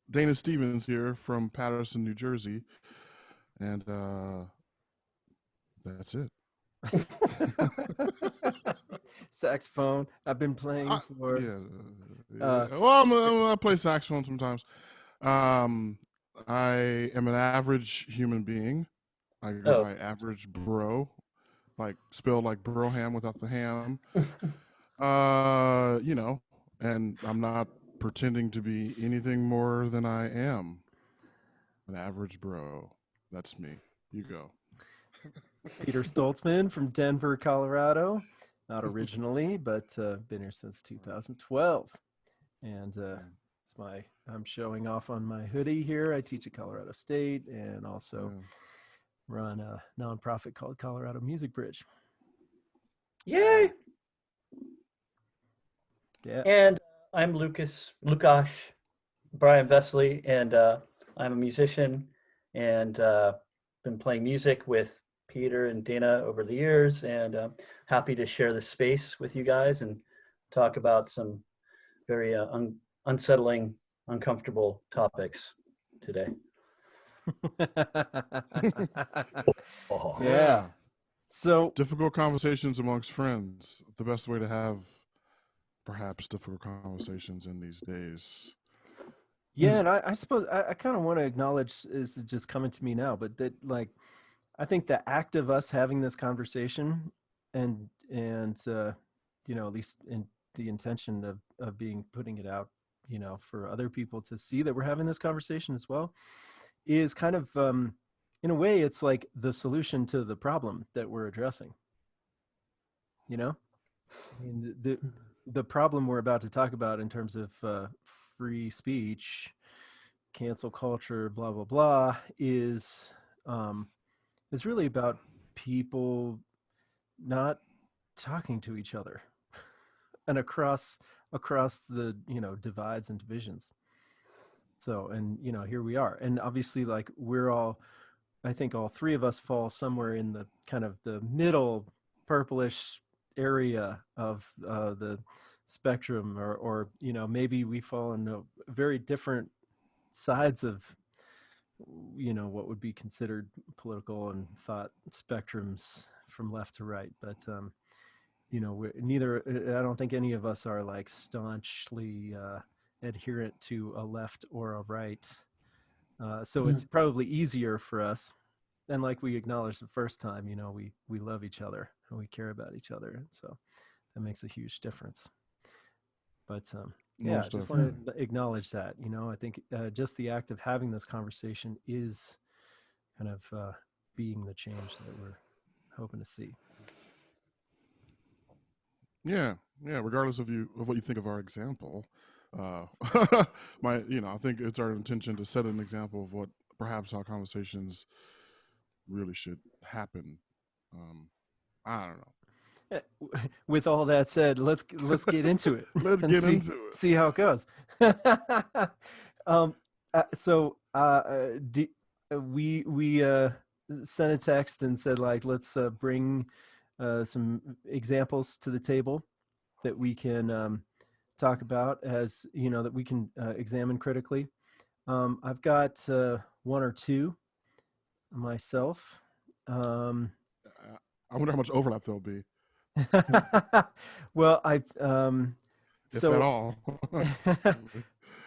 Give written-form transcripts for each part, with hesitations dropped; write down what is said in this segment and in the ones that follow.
Dana Stevens here from Patterson, New Jersey, and that's it. Saxophone. I've been playing for. Yeah, Uh, yeah. Well, I play saxophone sometimes. Um, I am an average human being. I go Oh, by average bro, like spelled like broham without the ham. You know, and I'm not pretending to be anything more than I am. An average bro. That's me. You go. Peter Stoltzman from Denver, Colorado. Not originally, but been here since 2012. And it's I'm showing off on my hoodie here. I teach at Colorado State and also Yeah. run a nonprofit called Colorado Music Bridge. yay! Yeah. And I'm Lukash Brian Vesley, and I'm a musician and been playing music with Peter and Dana over the years, and happy to share this space with you guys and talk about some very unsettling, uncomfortable topics today. Oh. Yeah. So Difficult conversations amongst friends. The best way to have perhaps difficult conversations in these days. yeah, and I suppose I kind of want to acknowledge is just coming to me now, but that like I think the act of us having this conversation and at least in the intention of being putting it out, for other people to see that we're having this conversation as well, is kind of in a way it's like the solution to the problem that we're addressing. You know, I mean the problem we're about to talk about in terms of free speech, cancel culture, blah blah blah, um, is really about people not talking to each other and across the divides and divisions. So and here we are, and obviously like we're all, I think all three of us fall somewhere in the kind of the middle purplish area of the spectrum, or maybe we fall into very different sides of what would be considered political and thought spectrums from left to right, but we're neither. I don't think any of us are like staunchly adherent to a left or a right, so it's probably easier for us. And like we acknowledged the first time, we love each other and we care about each other, so that makes a huge difference. But yeah, I Most just definitely. want to acknowledge that. I think just the act of having this conversation is kind of being the change that we're hoping to see. Yeah, yeah. Regardless of what you think of our example, uh, I think it's our intention to set an example of what perhaps how conversations really should happen. Um, I don't know. With all that said, let's get into it Let's and get into it. see how it goes. um, so we sent a text and said like let's bring some examples to the table that we can talk about, as that we can examine critically. I've got one or two myself. I wonder how much overlap there'll be, Well, if at so all.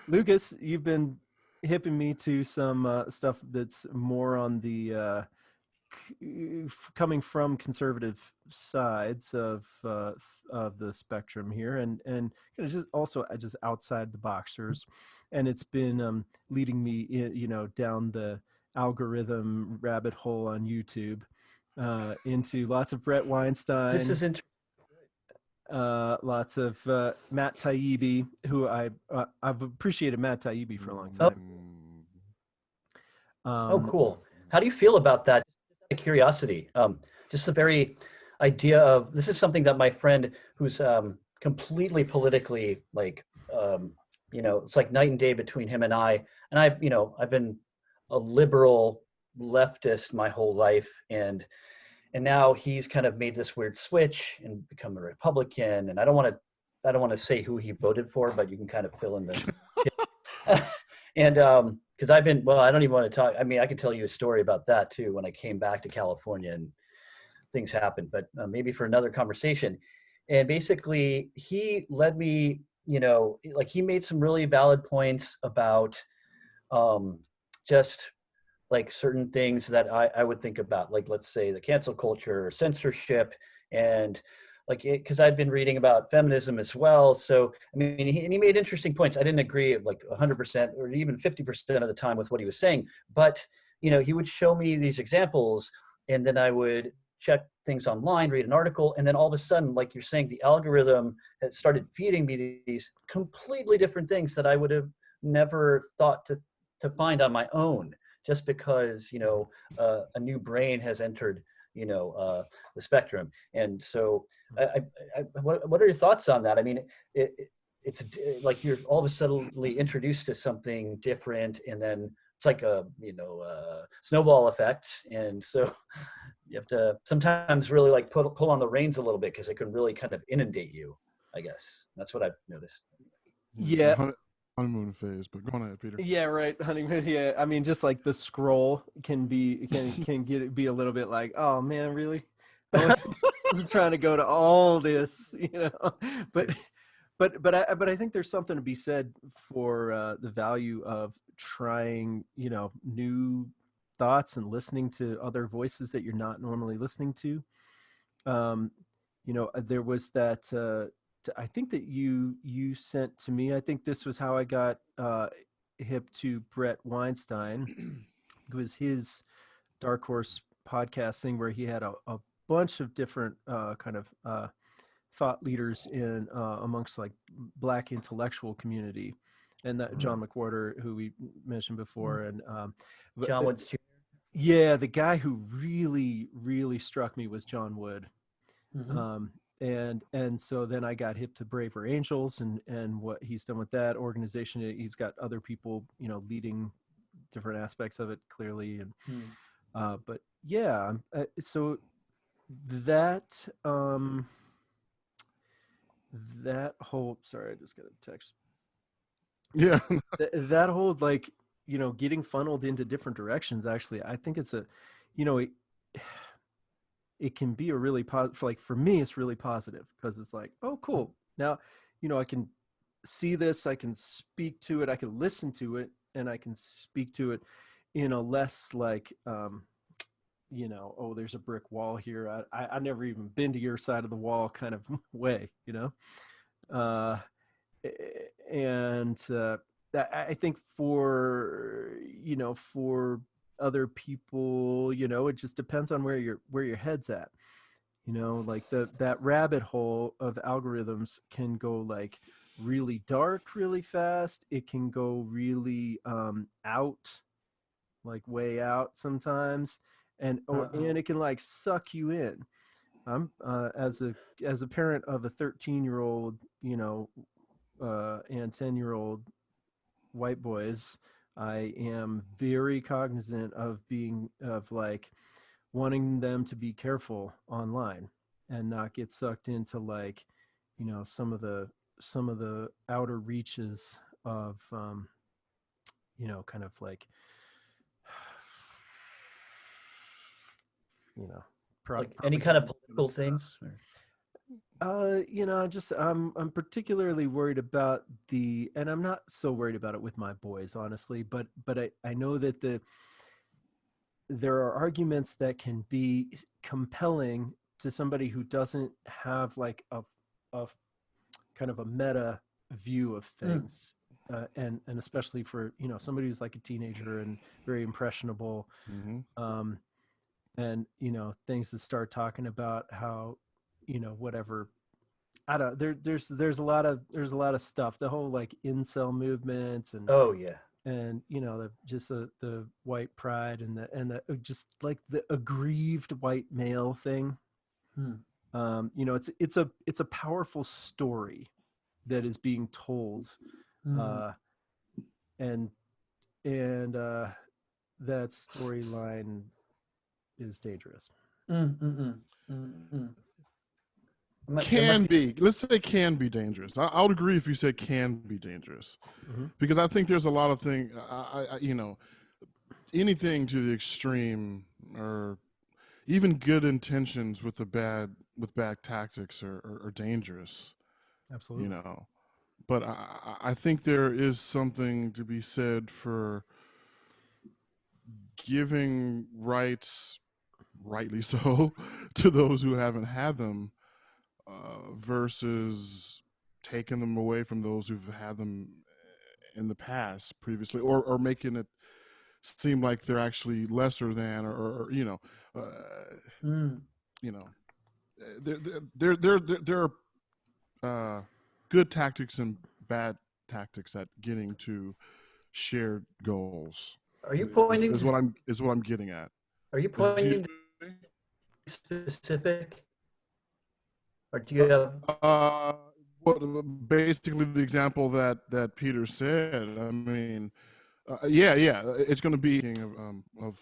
Lucas, you've been hipping me to some stuff that's more on the coming from conservative sides of the spectrum here, and just also just outside the boxers, and it's been leading me down the algorithm rabbit hole on YouTube into lots of Bret Weinstein. This is interesting. Lots of Matt Taibbi, who I've appreciated Matt Taibbi for a long time. Oh, cool. How do you feel about that? Just out of curiosity, just the very idea of this is something that my friend who's completely politically like, it's like night and day between him and I. And I've been a liberal leftist my whole life, and now he's kind of made this weird switch and become a Republican. And I don't want to say who he voted for, but you can kind of fill in the And because I've been, well, I don't even want to talk. I mean, I could tell you a story about that too. When I came back to California and things happened, but maybe for another conversation. And basically, he led me, like he made some really valid points about just like certain things that I would think about, like let's say the cancel culture, censorship, and like because I'd been reading about feminism as well. So I mean, he made interesting points. I didn't agree like 100% or even 50% of the time with what he was saying, but he would show me these examples, and then I would check things online, read an article, and then all of a sudden, like you're saying, the algorithm had started feeding me these completely different things that I would have never thought to find on my own, just because a new brain has entered the spectrum. And so what are your thoughts on that? I mean, it's like you're all of a sudden introduced to something different, and then it's like a snowball effect. And so you have to sometimes really like pull on the reins a little bit, because it can really kind of inundate you, I guess. That's what I've noticed. Yeah. Honeymoon phase, but go on ahead, Peter. Yeah, right. Honeymoon. Yeah, I mean, just like the scroll can be be a little bit like, oh man, really? I wasn't trying to go to all this, but I think there's something to be said for the value of trying, new thoughts and listening to other voices that you're not normally listening to. There was that. I think that you sent to me. I think this was how I got hip to Bret Weinstein. It was his Dark Horse podcast thing where he had a bunch of different kind of thought leaders in amongst like Black intellectual community, and that John McWhorter, who we mentioned before, and John Woods Jr. Yeah, the guy who really struck me was John Wood. Mm-hmm. And so then I got hip to Braver Angels and what he's done with that organization. He's got other people, leading different aspects of it clearly. And but yeah, so that that whole, sorry, I just got a text. Yeah. That whole like, getting funneled into different directions, actually, I think it's a, it can be a really positive, like for me, it's really positive because it's like, oh, cool. Now, I can see this, I can speak to it, I can listen to it, and I can speak to it in a less like, oh, there's a brick wall here. I never even been to your side of the wall kind of way, uh, and I think for for other people, it just depends on where your head's at. Like that rabbit hole of algorithms can go like really dark really fast. It can go really out, like way out sometimes, and it can like suck you in. I'm as a parent of a 13-year-old, and 10-year-old white boys, I am very cognizant of like wanting them to be careful online and not get sucked into like, some of the outer reaches of, kind of like, like any kind of political things. Just I'm particularly worried about and I'm not so worried about it with my boys, honestly, but I know that there are arguments that can be compelling to somebody who doesn't have like a kind of a meta view of things. And especially for somebody who's like a teenager and very impressionable, and things that start talking about how whatever, I don't, there's a lot of stuff, the whole like incel movements, and Oh yeah. and the white pride, and the just like the aggrieved white male thing. It's a powerful story that is being told, and that storyline is dangerous. Can be. Let's say can be dangerous. I would agree if you said can be dangerous, because I think there's a lot of things. Anything to the extreme, or even good intentions with bad tactics are dangerous. Absolutely. But I think there is something to be said for giving rights, rightly so, to those who haven't had them, versus taking them away from those who've had them in the past previously, or making it seem like they're actually lesser than, or there are good tactics and bad tactics at getting to shared goals. Are you pointing is what I'm getting at. Are you pointing to specific, or do you have? Basically the example that Peter said. I mean, yeah, it's going to be of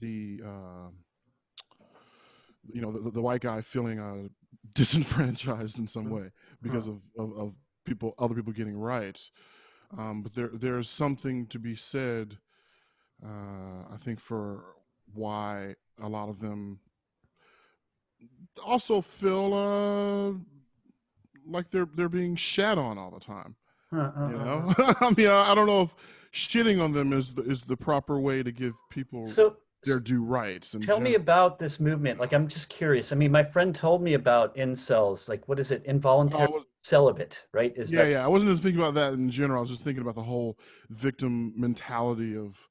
the the white guy feeling disenfranchised in some way because of other people getting rights. But there's something to be said, I think, for why a lot of them also feel like they're being shat on all the time. I mean, I don't know if shitting on them is the proper way to give people their due rights. Tell me about this movement. Like, I'm just curious. I mean, my friend told me about incels. Like, what is it? Involuntary celibate, right? Yeah. I wasn't just thinking about that in general. I was just thinking about the whole victim mentality of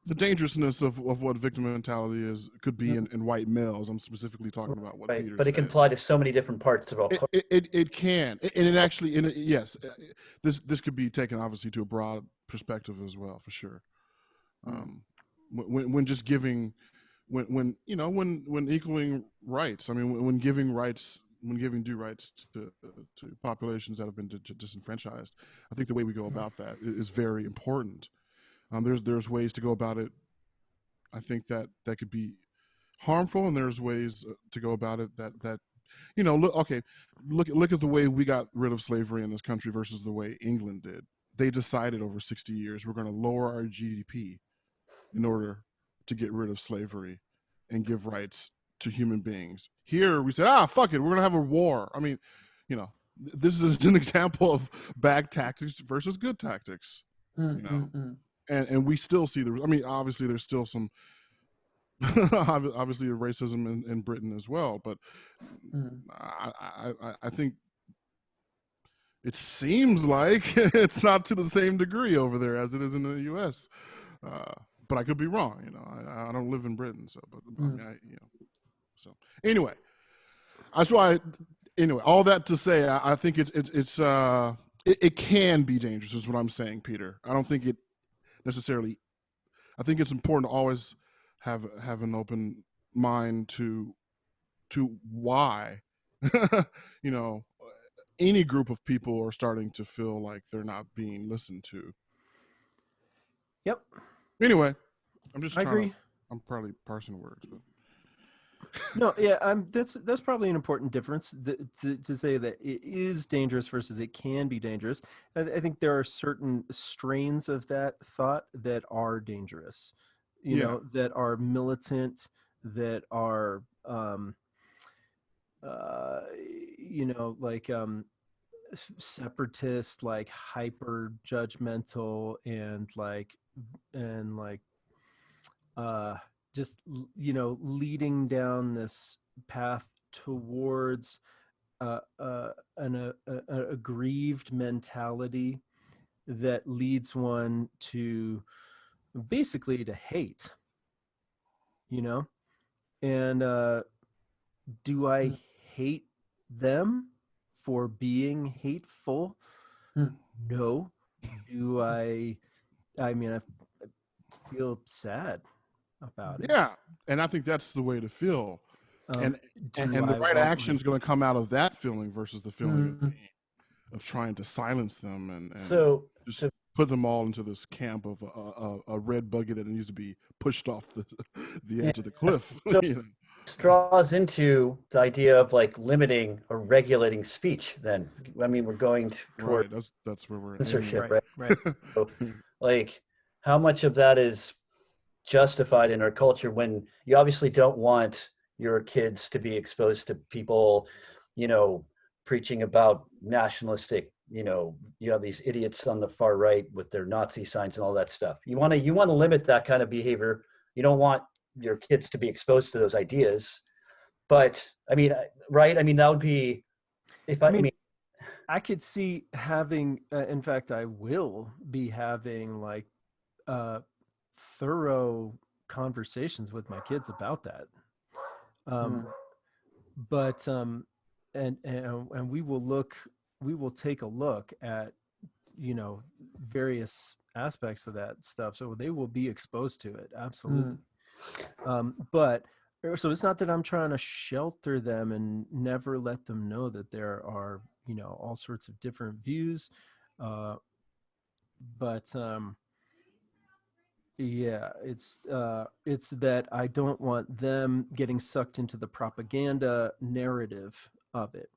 the dangerousness of what victim mentality could be in white males. I'm specifically talking about what Peter but it said. can apply to so many different parts of our culture. It can, and it actually, yes, this could be taken obviously to a broad perspective as well, for sure. When just giving, when equaling rights. I mean, when giving due rights to populations that have been disenfranchised, I think the way we go about that is very important. There's ways to go about it, I think, that could be harmful, and there's ways to go about it that look at the way we got rid of slavery in this country versus the way England did. They decided over 60 years we're going to lower our GDP in order to get rid of slavery and give rights to human beings. Here we said, fuck it, we're going to have a war. I mean, this is an example of bad tactics versus good tactics. And we still see I mean, obviously there's still some obviously racism in Britain as well, but I think it seems like it's not to the same degree over there as it is in the U.S. But I could be wrong. I don't live in Britain, so. But I mean, so anyway, that's why. Anyway, all that to say, I think it can be dangerous. Is what I'm saying, Peter. I don't think it necessarily. I think it's important to always have an open mind to why any group of people are starting to feel like they're not being listened to. Yep. Anyway, I'm just trying. I agree. I'm probably parsing words, but no, yeah, that's probably an important difference to say that it is dangerous versus it can be dangerous. I think there are certain strains of that thought that are dangerous, that are militant, that are, like separatist, like hyper judgmental, and just leading down this path towards a aggrieved mentality that leads one to basically to hate, and do I hate them for being hateful? No. Do I mean, I feel sad about it. Yeah, and I think that's the way to feel. And the right action is going to come out of that feeling versus the feeling of trying to silence them and just put them all into this camp of a red buggy that needs to be pushed off the edge of the cliff. draws into the idea of like limiting or regulating speech. Then I mean, we're going toward Right. That's where we're aiming. censorship, Right, right? right. So, like, how much of that is justified in our culture when you obviously don't want your kids to be exposed to people, you know, preaching about nationalistic, you have these idiots on the far right with their Nazi signs and all that stuff. You want to limit that kind of behavior. You don't want your kids to be exposed to those ideas. But I mean, right? I mean, that would be if I I mean, mean, I could see having, in fact, I will be having like uh, thorough conversations with my kids about that. Um, mm, but and we will take a look at, various aspects of that stuff, so they will be exposed to it, absolutely. mm, But so it's not that I'm trying to shelter them and never let them know that there are, all sorts of different views. Uh, but yeah, it's that I don't want them getting sucked into the propaganda narrative of it.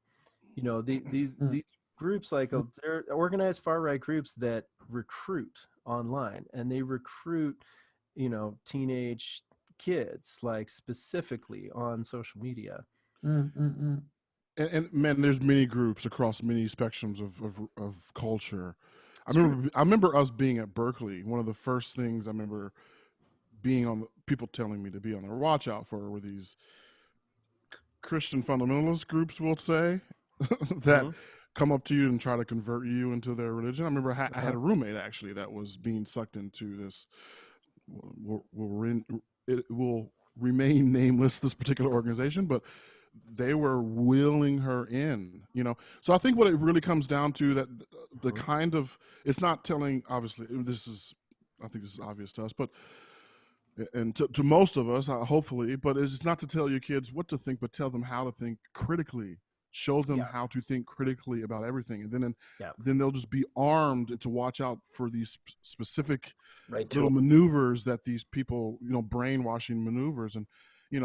mm, These groups, like, mm, they're organized far right groups that recruit online, and they recruit, teenage kids, like, specifically on social media. mm, mm, mm. And man, there's many groups across many spectrums of culture. It's true. I remember us being at Berkeley. One of the first things I remember being on people telling me to be on their watch out for were these Christian fundamentalist groups, we'll say, that Hmm. come up to you and try to convert you into their religion. I remember I had Uh-huh. a roommate actually that was being sucked into this. It will remain nameless, this particular organization, but they were wheeling her in. So I think what it really comes down to, that the Mhm. kind of, it's not telling, obviously I think this is obvious to us, but and to most of us, hopefully, but it's not to tell your kids what to think, but tell them how to think critically. Show them Yeah. how to think critically about everything, and then Yeah. then they'll just be armed to watch out for these specific Right little tool. maneuvers that these people, brainwashing maneuvers. And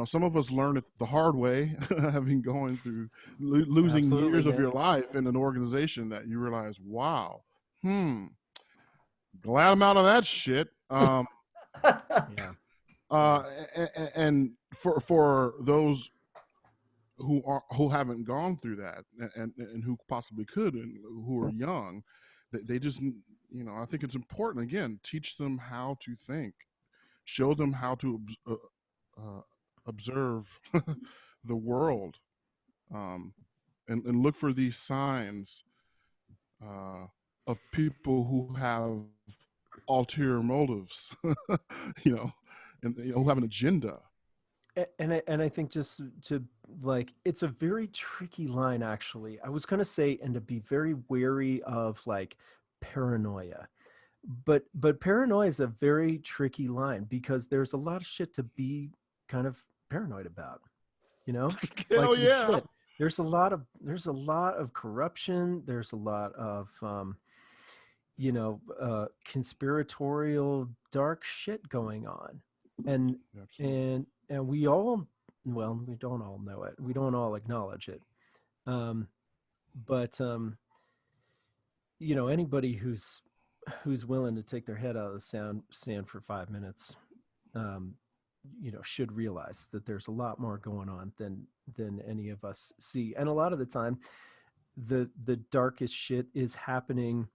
some of us learn it the hard way, having going through losing Absolutely, years of man. your life in an organization that you realize, wow, glad I'm out of that shit. Yeah. Uh, Yeah. and for those who haven't gone through that, and who possibly could, and who are young, they just, I think it's important, again, teach them how to think, show them how to uh, observe the world, um, and look for these signs uh, of people who have ulterior motives, you know, and who have an agenda. And I think, just to, like, it's a very tricky line, actually. I was going to say, and to be very wary of, like, paranoia. But paranoia is a very tricky line, because there's a lot of shit to be kind of paranoid about, you know? Hell Like, the yeah. shit. There's a lot of corruption, there's a lot of conspiratorial dark shit going on. And Absolutely. and we all, well, we don't all know it. We don't all acknowledge it. Um but anybody who's willing to take their head out of the sand for 5 minutes, um should realize that there's a lot more going on than any of us see. And a lot of the time, the darkest shit is happening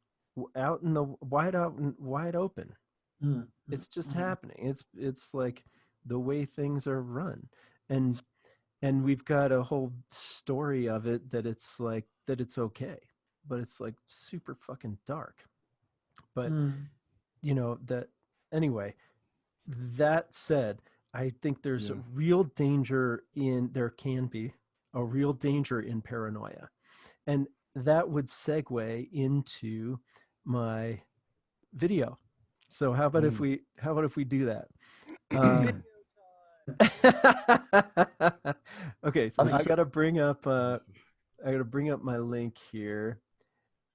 out in the wide open. Mm, mm, It's just mm. happening. It's like the way things are run. And we've got a whole story of it, that it's like, that it's okay, but it's like super fucking dark. But Mm. that, anyway, that said, I think there's a Yeah. real danger in there can be a real danger in paranoia. And that would segue into my video. So how about if we do that? Uh, okay, so I'm What'd you say? I gotta bring up my link here,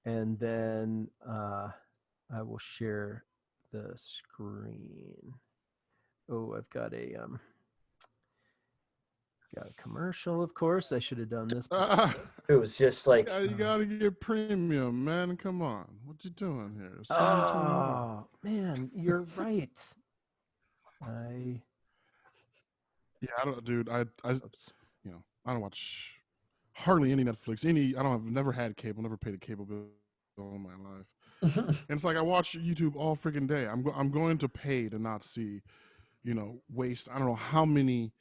and then I will share the screen. Oh, I've got Got a commercial, of course. I should have done this. It was just like, yeah, you gotta get premium, man. Come on, what you doing here? It's 2021. Oh man, you're right. Yeah, I don't, dude. Oops. I don't watch hardly any Netflix. I've never had cable, never paid a cable bill in my life. And it's like I watch YouTube all freaking day. I'm going to pay to not see, waste. I don't know how many,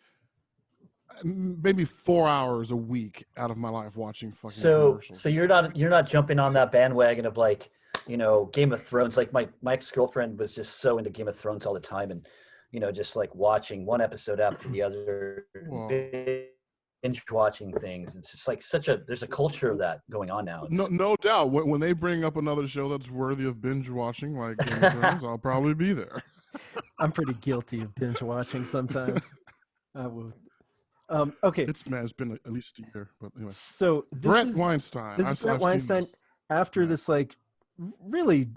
maybe 4 hours a week out of my life watching fucking commercials. So you're not jumping on that bandwagon of like, Game of Thrones. Like my ex-girlfriend was just so into Game of Thrones all the time, and just like watching one episode after the other, binge watching things. It's just like there's a culture of that going on now. No doubt. When they bring up another show that's worthy of binge watching, like Game of Thrones, I'll probably be there. I'm pretty guilty of binge watching sometimes. I will. Okay. It's been at least a year, but anyway. So Bret Weinstein. This is Bret Weinstein after this like really,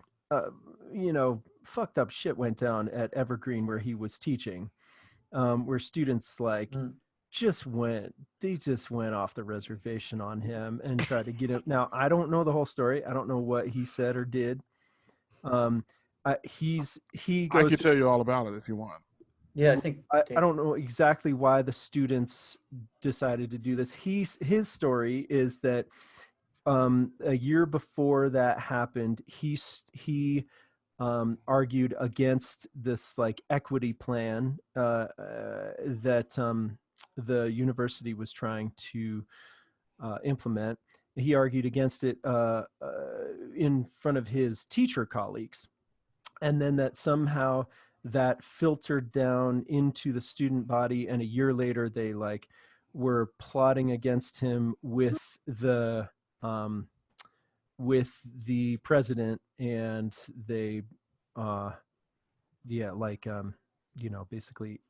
fucked up shit went down at Evergreen where he was teaching, where students like just went off the reservation on him and tried to get him. Now I don't know the whole story. I don't know what he said or did. I can tell you all about it if you want. Yeah, I think I don't know exactly why the students decided to do this. His story is that a year before that happened, he argued against this like equity plan that the university was trying to implement. He argued against it in front of his teacher colleagues, and then that somehow that filtered down into the student body, and a year later they like were plotting against him with the president, and they basically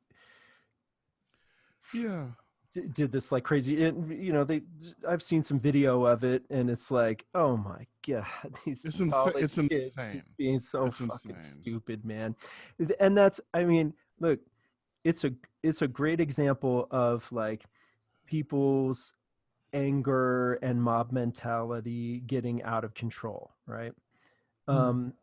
did this like crazy, and I've seen some video of it, and it's like, oh my god, it's insane being so fucking stupid, man. And that's, look, it's a great example of like people's anger and mob mentality getting out of control, right? And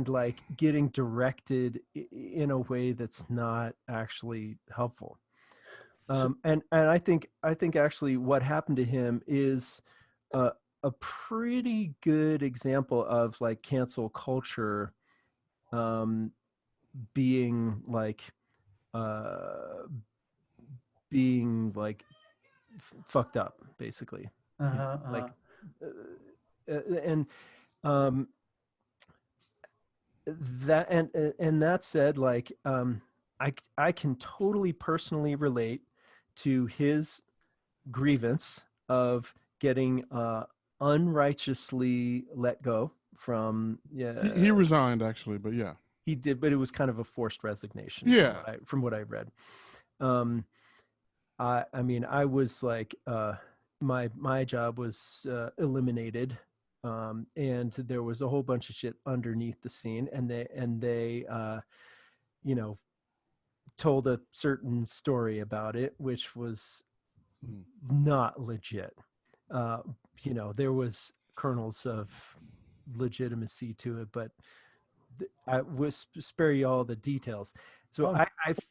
like getting directed in a way that's not actually helpful. And I think actually what happened to him is a pretty good example of like cancel culture being like fucked up, basically. And that, and that said, like I can totally personally relate to his grievance of getting unrighteously let go from. He resigned actually, but yeah, he did, but it was kind of a forced resignation. From what I read. I was like, my job was eliminated. And there was a whole bunch of shit underneath the scene, and they told a certain story about it, which was not legit. There was kernels of legitimacy to it, but I will spare you all the details. So I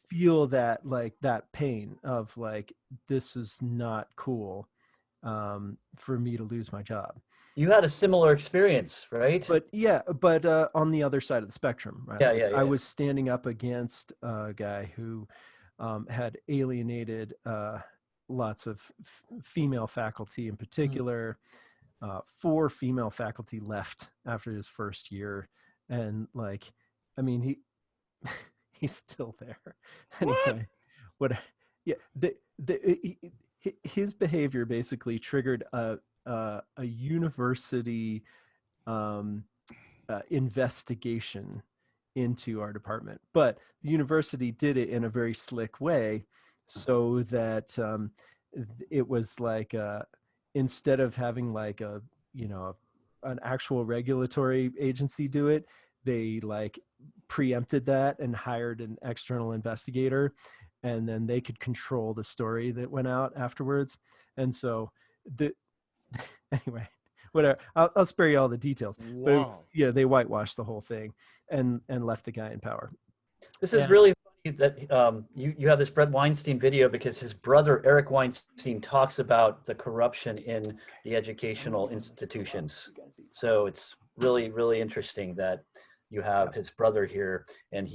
feel that like that pain of like, this is not cool for me to lose my job. You had a similar experience, right? But on the other side of the spectrum, right? I was standing up against a guy who had alienated lots of female faculty, in particular. 4 female faculty left after his first year, and like, he's still there. Anyway, his behavior basically triggered a university investigation into our department, but the university did it in a very slick way, so that it was like instead of having like an actual regulatory agency do it, they like preempted that and hired an external investigator, and then they could control the story that went out afterwards. And so the anyway, whatever. I'll spare you all the details. But it was, yeah, they whitewashed the whole thing and left the guy in power. This is really funny that you have this Bret Weinstein video, because his brother Eric Weinstein talks about the corruption in the educational institutions. So it's really, really interesting that you have his brother here, and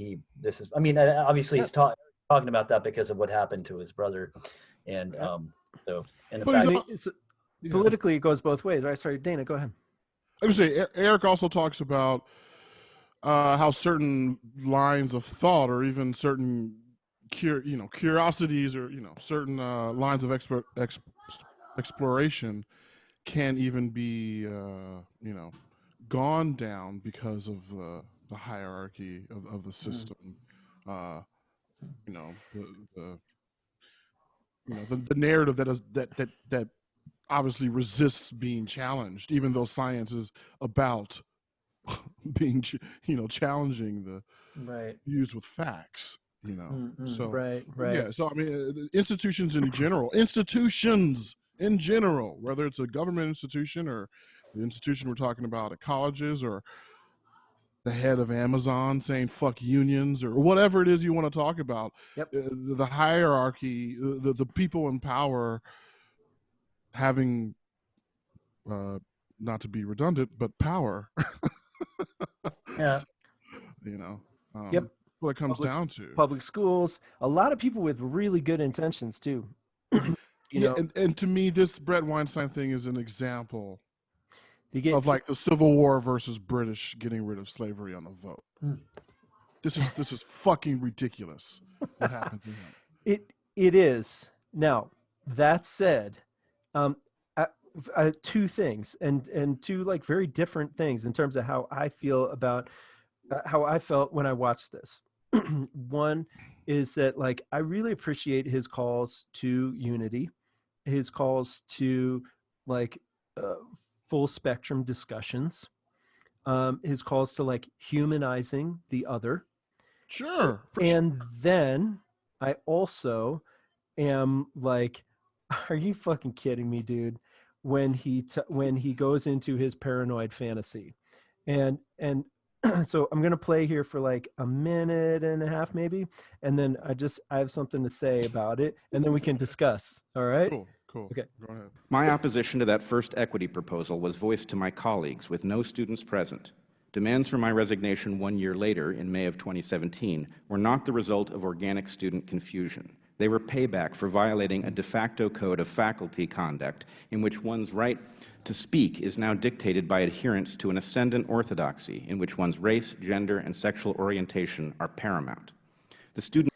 I mean, obviously he's talking about that because of what happened to his brother, and so. And politically, it goes both ways, right? Sorry, Dana, go ahead. I was say Eric also talks about how certain lines of thought, or even certain curiosities, or certain lines of exploration can even be gone down because of the hierarchy of the system. The narrative that obviously resists being challenged, even though science is about being challenging the views with facts. So right. Yeah, so I mean, institutions in general, whether it's a government institution or the institution we're talking about at colleges, or the head of Amazon saying fuck unions, or whatever it is you want to talk about. Yep. The hierarchy, the people in power having, not to be redundant, but power. Yeah. Yep. What it comes down to. Public schools, a lot of people with really good intentions too. And to me, this Bret Weinstein thing is an example of like the Civil War versus British getting rid of slavery on the vote. This is fucking ridiculous. What happened to him? It is. Now, that said, two things, and two like very different things in terms of how I feel about how I felt when I watched this. One is that like I really appreciate his calls to unity, his calls to like full spectrum discussions, his calls to like humanizing the other. Sure. And then I also am like, are you fucking kidding me, dude? When he goes into his paranoid fantasy, and so I'm gonna play here for like a minute and a half maybe, and then I have something to say about it, and then we can discuss. All right? Cool. Okay. Go ahead. My opposition to that first equity proposal was voiced to my colleagues with no students present. Demands for my resignation 1 year later, in May of 2017, were not the result of organic student confusion. They were payback for violating a de facto code of faculty conduct in which one's right to speak is now dictated by adherence to an ascendant orthodoxy in which one's race, gender, and sexual orientation are paramount. The student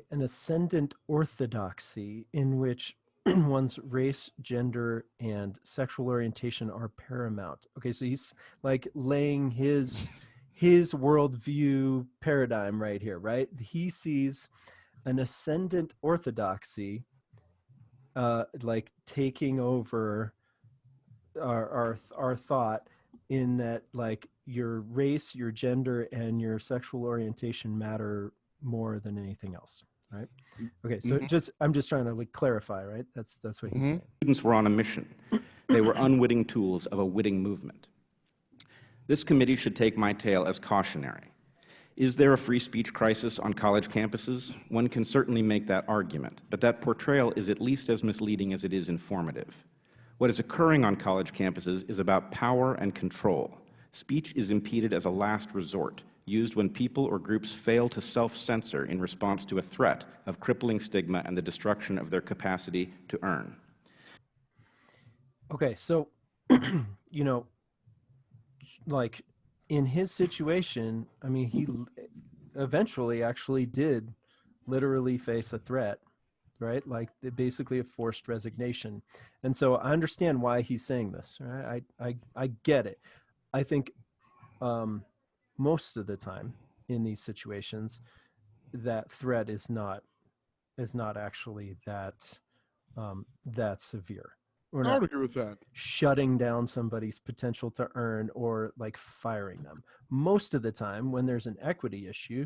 An ascendant orthodoxy in which one's race, gender, and sexual orientation are paramount. Okay, so he's like laying his worldview paradigm right here, right? He sees an ascendant orthodoxy like taking over our thought, in that like your race, your gender, and your sexual orientation matter more than anything else, right? Okay, so I'm just trying to like clarify, right? That's what he's saying. Students were on a mission. They were unwitting tools of a witting movement. This committee should take my tale as cautionary. Is there a free speech crisis on college campuses? One can certainly make that argument, but that portrayal is at least as misleading as it is informative. What is occurring on college campuses is about power and control. Speech is impeded as a last resort, used when people or groups fail to self-censor in response to a threat of crippling stigma and the destruction of their capacity to earn. Okay, so, like in his situation, I mean, he eventually actually did literally face a threat, right? Like basically a forced resignation. And so I understand why he's saying this, right? I get it. I think most of the time in these situations, that threat is not actually that severe. I would agree with that. Shutting down somebody's potential to earn or like firing them. Most of the time when there's an equity issue,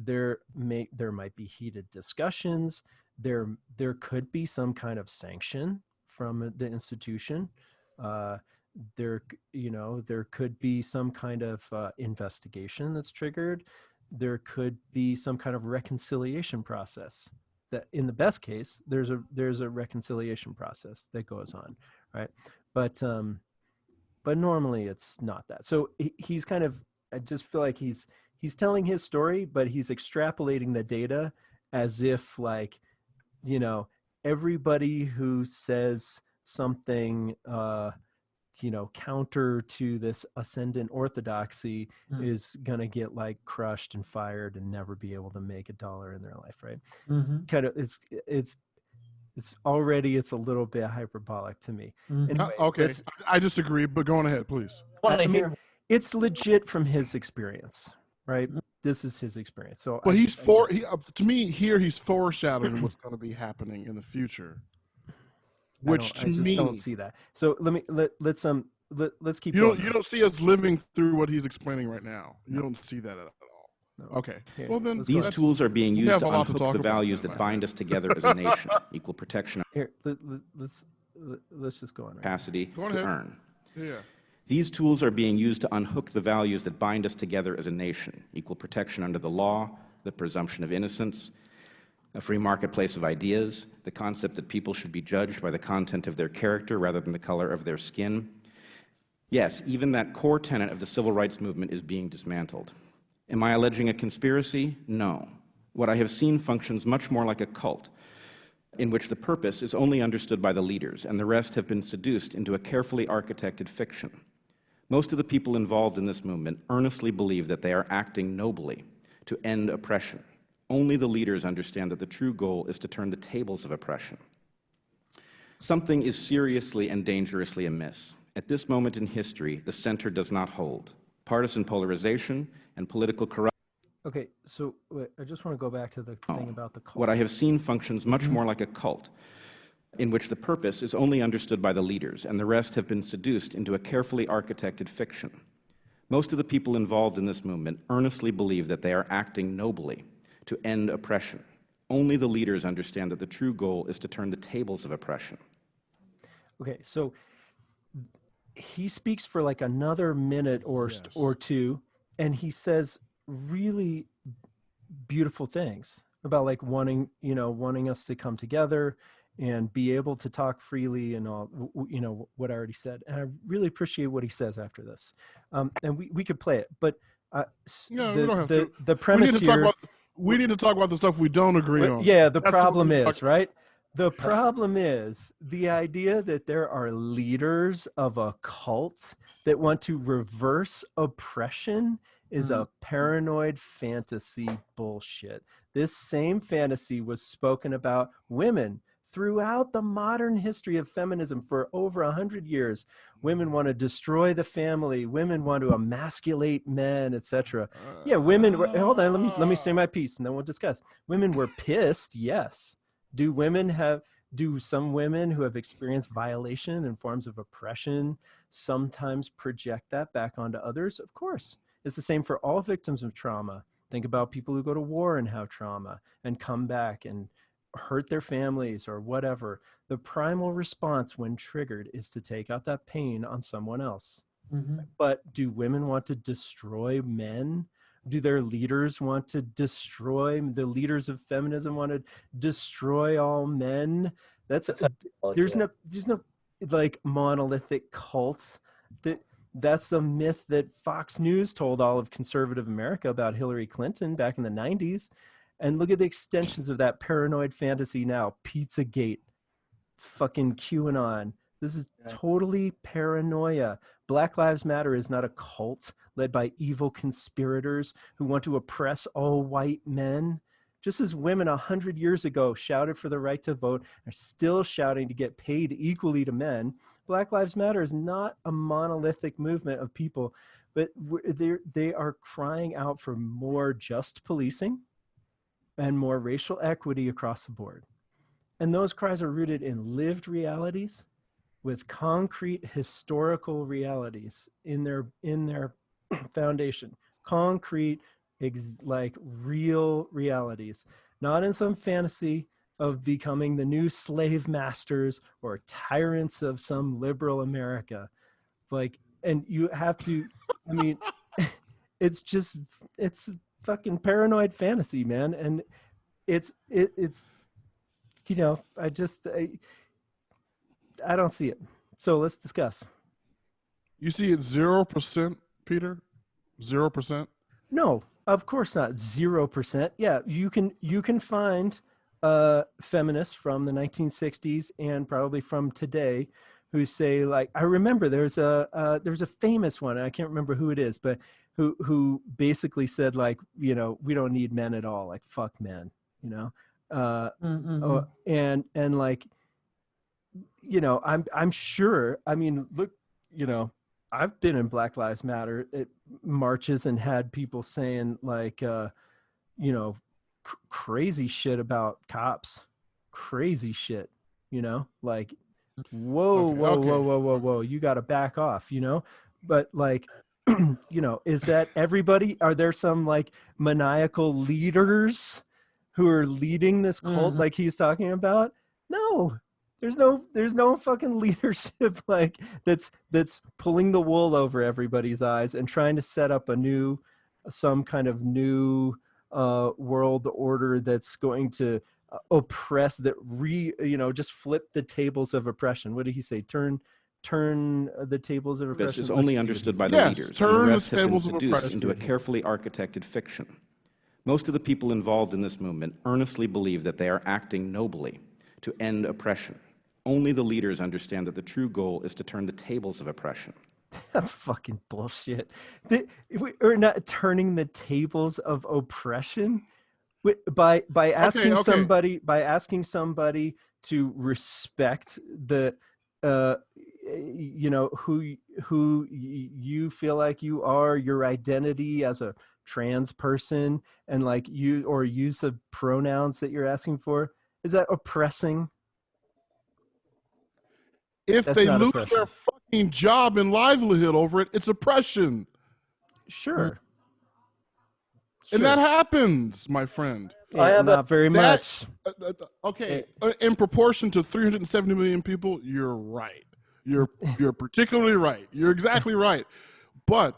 there might be heated discussions. There could be some kind of sanction from the institution. There could be some kind of investigation that's triggered. There could be some kind of reconciliation process. That in the best case, there's a reconciliation process that goes on, right? But normally it's not that. So he's kind of, I just feel like he's telling his story, but he's extrapolating the data as if, like, everybody who says something counter to this ascendant orthodoxy is gonna get like crushed and fired and never be able to make $1 in their life, right? It's kind of it's already, it's a little bit hyperbolic to me. Anyway, okay, I disagree, but go on ahead, please. I mean, it's legit from his experience, right? This is his experience. So, but to me here, he's foreshadowing what's going to be happening in the future. Which to me, don't see that. So let's keep. You don't see us living through what he's explaining right now. You don't see that at all. No. Okay. Here, well then, these tools are being used to unhook the values that bind us together as a nation: equal protection. Here, let's just go on. Right capacity to earn. Yeah. These tools are being used to unhook the values that bind us together as a nation: equal protection under the law, the presumption of innocence, a free marketplace of ideas, the concept that people should be judged by the content of their character rather than the color of their skin. Yes, even that core tenet of the civil rights movement is being dismantled. Am I alleging a conspiracy? No. What I have seen functions much more like a cult, in which the purpose is only understood by the leaders, and the rest have been seduced into a carefully architected fiction. Most of the people involved in this movement earnestly believe that they are acting nobly to end oppression. Only the leaders understand that the true goal is to turn the tables of oppression. Something is seriously and dangerously amiss. At this moment in history, the center does not hold. Partisan polarization and political corruption. Okay, so wait, I just want to go back to the thing about the cult. What I have seen functions much more like a cult, in which the purpose is only understood by the leaders, and the rest have been seduced into a carefully architected fiction. Most of the people involved in this movement earnestly believe that they are acting nobly to end oppression. Only the leaders understand that the true goal is to turn the tables of oppression. Okay, so he speaks for like another minute or two, and he says really beautiful things about like wanting us to come together and be able to talk freely and all, what I already said. And I really appreciate what he says after this. And we could play it, but no, we don't have to. The premise we need to talk about the stuff we don't agree on. Yeah, the problem is, right? The problem is the idea that there are leaders of a cult that want to reverse oppression is a paranoid fantasy bullshit. This same fantasy was spoken about women throughout the modern history of feminism for over 100 years. Women want to destroy the family. Women want to emasculate men, etc. Yeah, women were, hold on, let me say my piece and then we'll discuss. Women were pissed, yes. Do some women who have experienced violation and forms of oppression sometimes project that back onto others? Of course. It's the same for all victims of trauma. Think about people who go to war and have trauma and come back and hurt their families or whatever. The primal response when triggered is to take out that pain on someone else. But do women want to destroy men? Do their leaders want to destroy, the leaders of feminism want to destroy all men? There's no like monolithic cult. That's the myth that Fox News told all of conservative America about Hillary Clinton back in the 90s. And look at the extensions of that paranoid fantasy now. Pizzagate, fucking QAnon. This is totally paranoia. Black Lives Matter is not a cult led by evil conspirators who want to oppress all white men. Just as women 100 years ago shouted for the right to vote, are still shouting to get paid equally to men, Black Lives Matter is not a monolithic movement of people, but they are crying out for more just policing and more racial equity across the board. And those cries are rooted in lived realities with concrete historical realities in their foundation. Concrete like real realities, not in some fantasy of becoming the new slave masters or tyrants of some liberal America. Like, and you have to, I mean, it's just, it's fucking paranoid fantasy, man. And it's, you know, I don't see it. So let's discuss. You see it 0%, Peter? 0%? No, of course not. 0%. Yeah, you can find feminists from the 1960s and probably from today who say, like, I remember there's a famous one, I can't remember who it is, but who basically said, like, you know, we don't need men at all, like, fuck men, you know. And like, you know, I'm sure, I mean, look, you know, I've been in Black Lives Matter marches and had people saying, like, you know, crazy shit about cops, crazy shit, you know, like, whoa, you got to back off, you know. But like, you know, is that everybody? Are there some like maniacal leaders who are leading this cult like he's talking about? No, there's no fucking leadership like that's pulling the wool over everybody's eyes and trying to set up some kind of new world order that's going to oppress, that you know, just flip the tables of oppression. What did he say? Turn the tables of oppression. This is only understood by the Yes, leaders. turn And the the rest have been tables of seduced oppression. into a carefully architected fiction. Most of the people involved in this movement earnestly believe that they are acting nobly to end oppression. Only the leaders understand that the true goal is to turn the tables of oppression. That's fucking bullshit. We're not turning the tables of oppression by asking somebody to respect the you know, who you feel like you are, your identity as a trans person, and like you, or use the pronouns that you're asking for. Is that oppressing? If That's they not lose oppression. their fucking job and livelihood over it, it's oppression. Sure. And that happens, my friend. Not very much. Okay, in proportion to 370 million people, you're right. You're particularly right. You're exactly right. But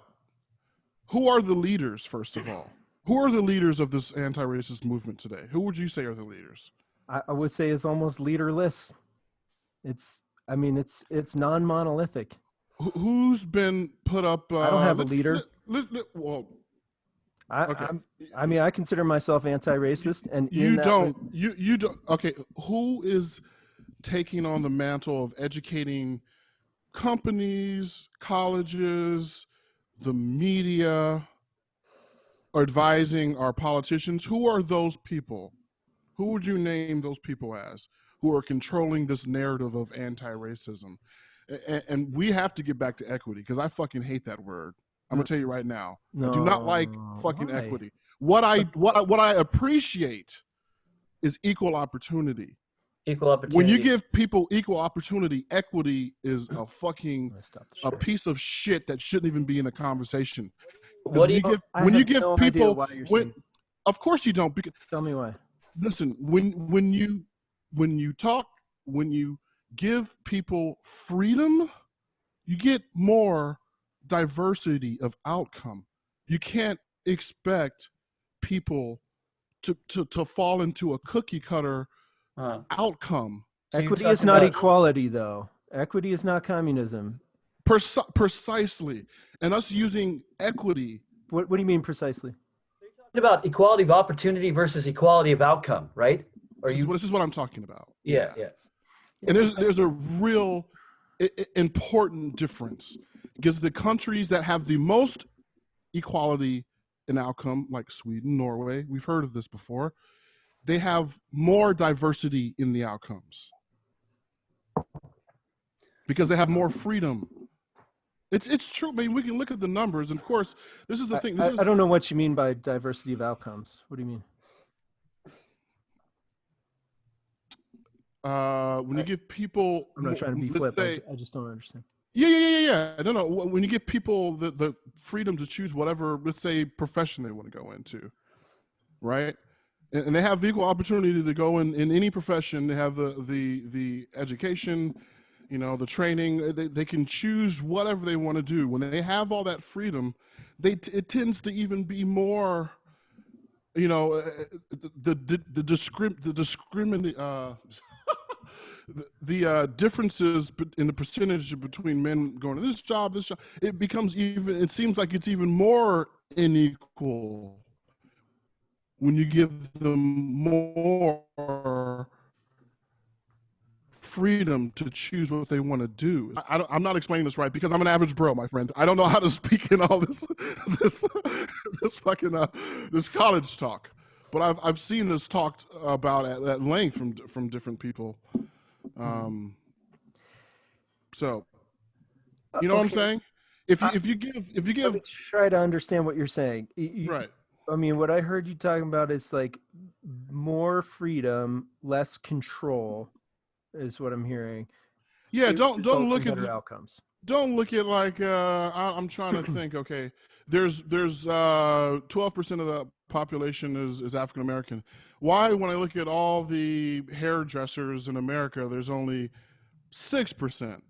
who are the leaders, first of all? Who are the leaders of this anti-racist movement today? Who would you say are the leaders? I would say it's almost leaderless. It's non-monolithic. Who's been put up? I don't have a leader. Well, okay. I mean, I consider myself anti-racist, and you don't. Okay, who is taking on the mantle of educating companies, colleges, the media, advising our politicians? Who are those people? Who would you name those people as, who are controlling this narrative of anti-racism? And we have to get back to equity, because I fucking hate that word. I'm gonna tell you right now. No, I do not like fucking equity. What I appreciate is equal opportunity. Equal opportunity. When you give people equal opportunity, equity is a piece of shit that shouldn't even be in the conversation. What do you give people? Of course you don't. Because, tell me why. Listen, when you give people freedom, you get more diversity of outcome. You can't expect people to fall into a cookie cutter outcome. Equity is not equality, though. Equity is not communism. Precisely. And us using equity. What do you mean precisely? About equality of opportunity versus equality of outcome, right? This is what I'm talking about. Yeah. And there's a real important difference, because the countries that have the most equality in outcome, like Sweden, Norway, we've heard of this before, they have more diversity in the outcomes because they have more freedom. It's true. I mean, we can look at the numbers, and of course, this is the thing. I don't know what you mean by diversity of outcomes. What do you mean? When you give people, I'm not trying to be flip. I just don't understand. Yeah. No. When you give people the freedom to choose whatever, let's say, profession they want to go into, right? And they have equal opportunity to go in any profession. They have the education, the training. They can choose whatever they want to do. When they have all that freedom, it tends to even be more, the differences in the percentage between men going to this job, it seems like it's even more unequal when you give them more freedom to choose what they want to do. I'm not explaining this right because I'm an average bro, my friend. I don't know how to speak in all this this college talk, but I've seen this talked about at length from different people. So, you know what I'm saying? If you give, let me try to understand what you're saying. right. I mean, what I heard you talking about is like more freedom, less control, is what I'm hearing. Yeah, don't look at better outcomes. Don't look at like I'm trying to think. Okay, there's 12% of the population is African American. Why, when I look at all the hairdressers in America, there's only 6%?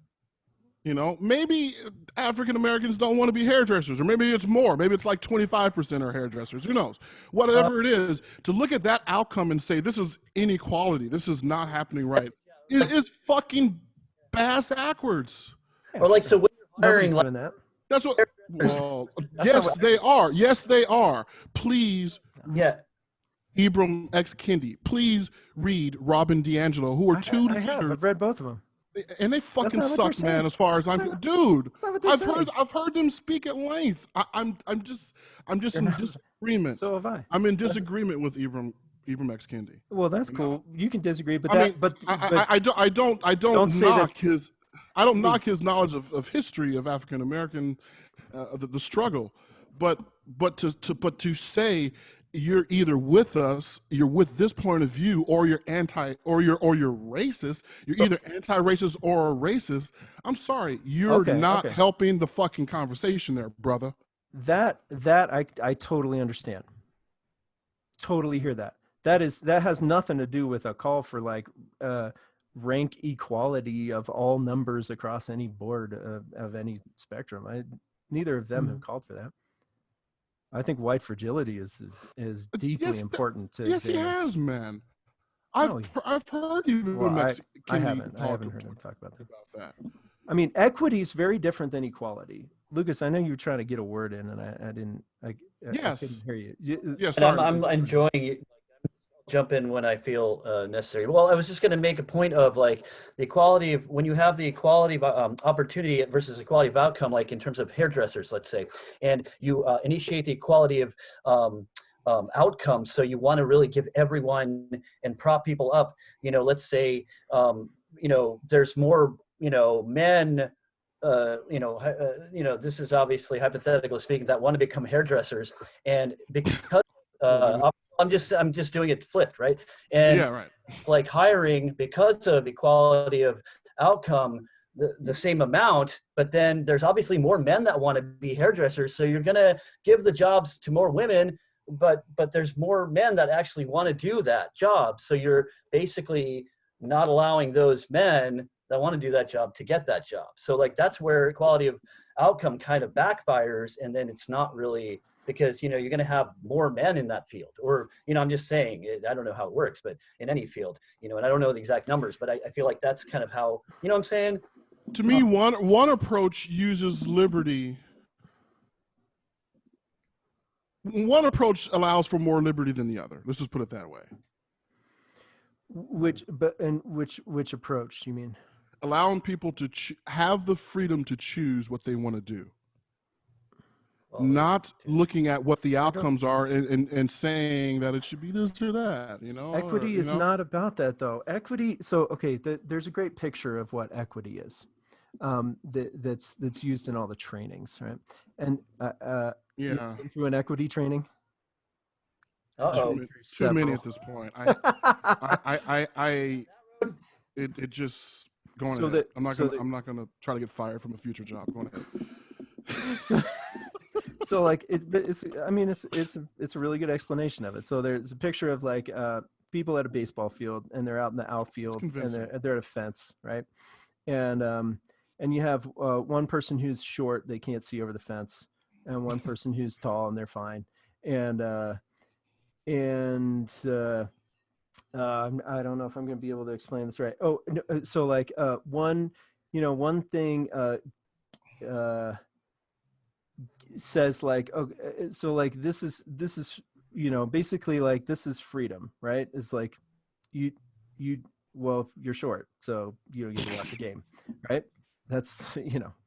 Maybe African Americans don't want to be hairdressers, or maybe it's more. Maybe it's like 25% are hairdressers. Who knows? Whatever it is, to look at that outcome and say this is inequality, this is not happening right, is fucking bass backwards. Or like, so when you're hiring, doing that. That's what. Well, yes, they are. Yes, they are. Please. Yeah. Ibram X. Kendi. Please read Robin DiAngelo, who are two leaders. I've read both of them. And they fucking suck, man. As far as dude, I've heard them speak at length. I'm just in disagreement. So have I. I'm in disagreement with Ibram X. Kendi. Well, that's cool. You can disagree, but I don't knock his. I don't knock his knowledge of history of African American, the struggle, but to say you're either with us, you're with this point of view, or you're you're racist. You're either anti-racist or a racist. I'm sorry, you're not helping the fucking conversation there, brother. That I totally understand. Totally hear that. That has nothing to do with a call for like rank equality of all numbers across any board of any spectrum. Neither of them have called for that. I think white fragility is deeply important to. Yes, he has, man. I've heard you. I haven't heard him talk about that. I mean, equity is very different than equality. Lucas, I know you were trying to get a word in, and I didn't. I couldn't hear you. Yes, and I'm enjoying it. Jump in when I feel necessary. Well, I was just going to make a point of like the equality of when you have the equality of opportunity versus equality of outcome, like in terms of hairdressers, let's say, and you initiate the equality of outcomes. So you want to really give everyone and prop people up. Let's say, there's more, men. This is obviously hypothetical speaking, that want to become hairdressers, and because I'm just doing it flipped, right? And yeah, right. Like hiring because of equality of outcome, the same amount, but then there's obviously more men that want to be hairdressers, so you're gonna give the jobs to more women, but there's more men that actually want to do that job, so you're basically not allowing those men that want to do that job to get that job. So like that's where equality of outcome kind of backfires, and then it's not really, because you're going to have more men in that field, or I'm just saying, I don't know how it works, but in any field, and I don't know the exact numbers, but I feel like that's kind of how, what I'm saying. To me, one approach uses liberty. One approach allows for more liberty than the other. Let's just put it that way. Which approach you mean? Allowing people to have the freedom to choose what they want to do. Not looking at what the outcomes are and saying that it should be this or that, Equity is not about that, though. Equity. So, okay, there's a great picture of what equity is. That's used in all the trainings, right? And you've been through an equity training. Too many at this point. It just going ahead. I'm not gonna try to get fired from a future job. Going ahead. So like it's I mean it's a really good explanation of it. So there's a picture of like people at a baseball field, and they're out in the outfield, and they're at a fence, right? And you have one person who's short, they can't see over the fence, and one person who's tall, and they're fine. And I don't know if I'm going to be able to explain this right. Oh, no, so like one thing says like, oh, so like this is basically like this is freedom, right? It's like you well, you're short, so you don't get to watch the game, right? That's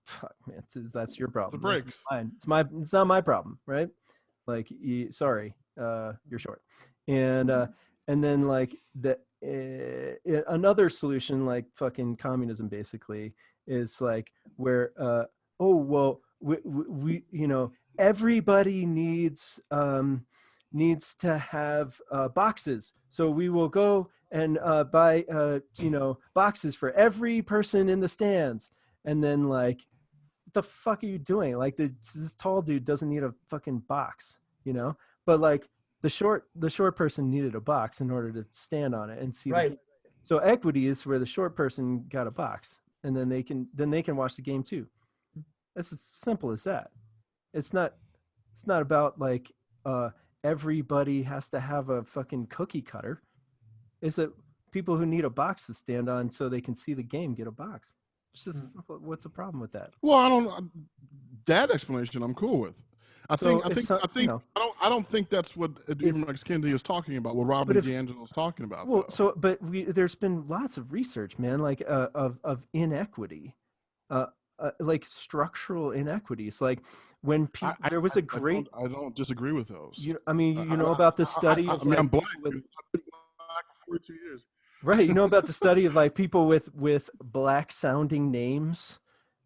fuck, man, that's your problem. The breaks. It's not my problem, right? Like, sorry, you're short. And then like another solution, like fucking communism, basically, is like where oh well, we everybody needs to have boxes, so we will go and buy boxes for every person in the stands. And then like, what the fuck are you doing? Like this tall dude doesn't need a fucking box, but like the short person needed a box in order to stand on it and see the game. So equity is where the short person got a box, and then they can watch the game too. It's as simple as that. It's not about like everybody has to have a fucking cookie cutter. It's that people who need a box to stand on so they can see the game get a box. It's just simple. What's the problem with that? Well, that explanation I'm cool with. I don't think that's what even like Kendi is talking about. What Robin DiAngelo is talking about. Well, there's been lots of research, man, like of inequity, like structural inequities. Like when people, there was a great. I don't disagree with those. You know about the study of. I'm black. I've been black for 42 years. Right, you know about the study of like people with black sounding names,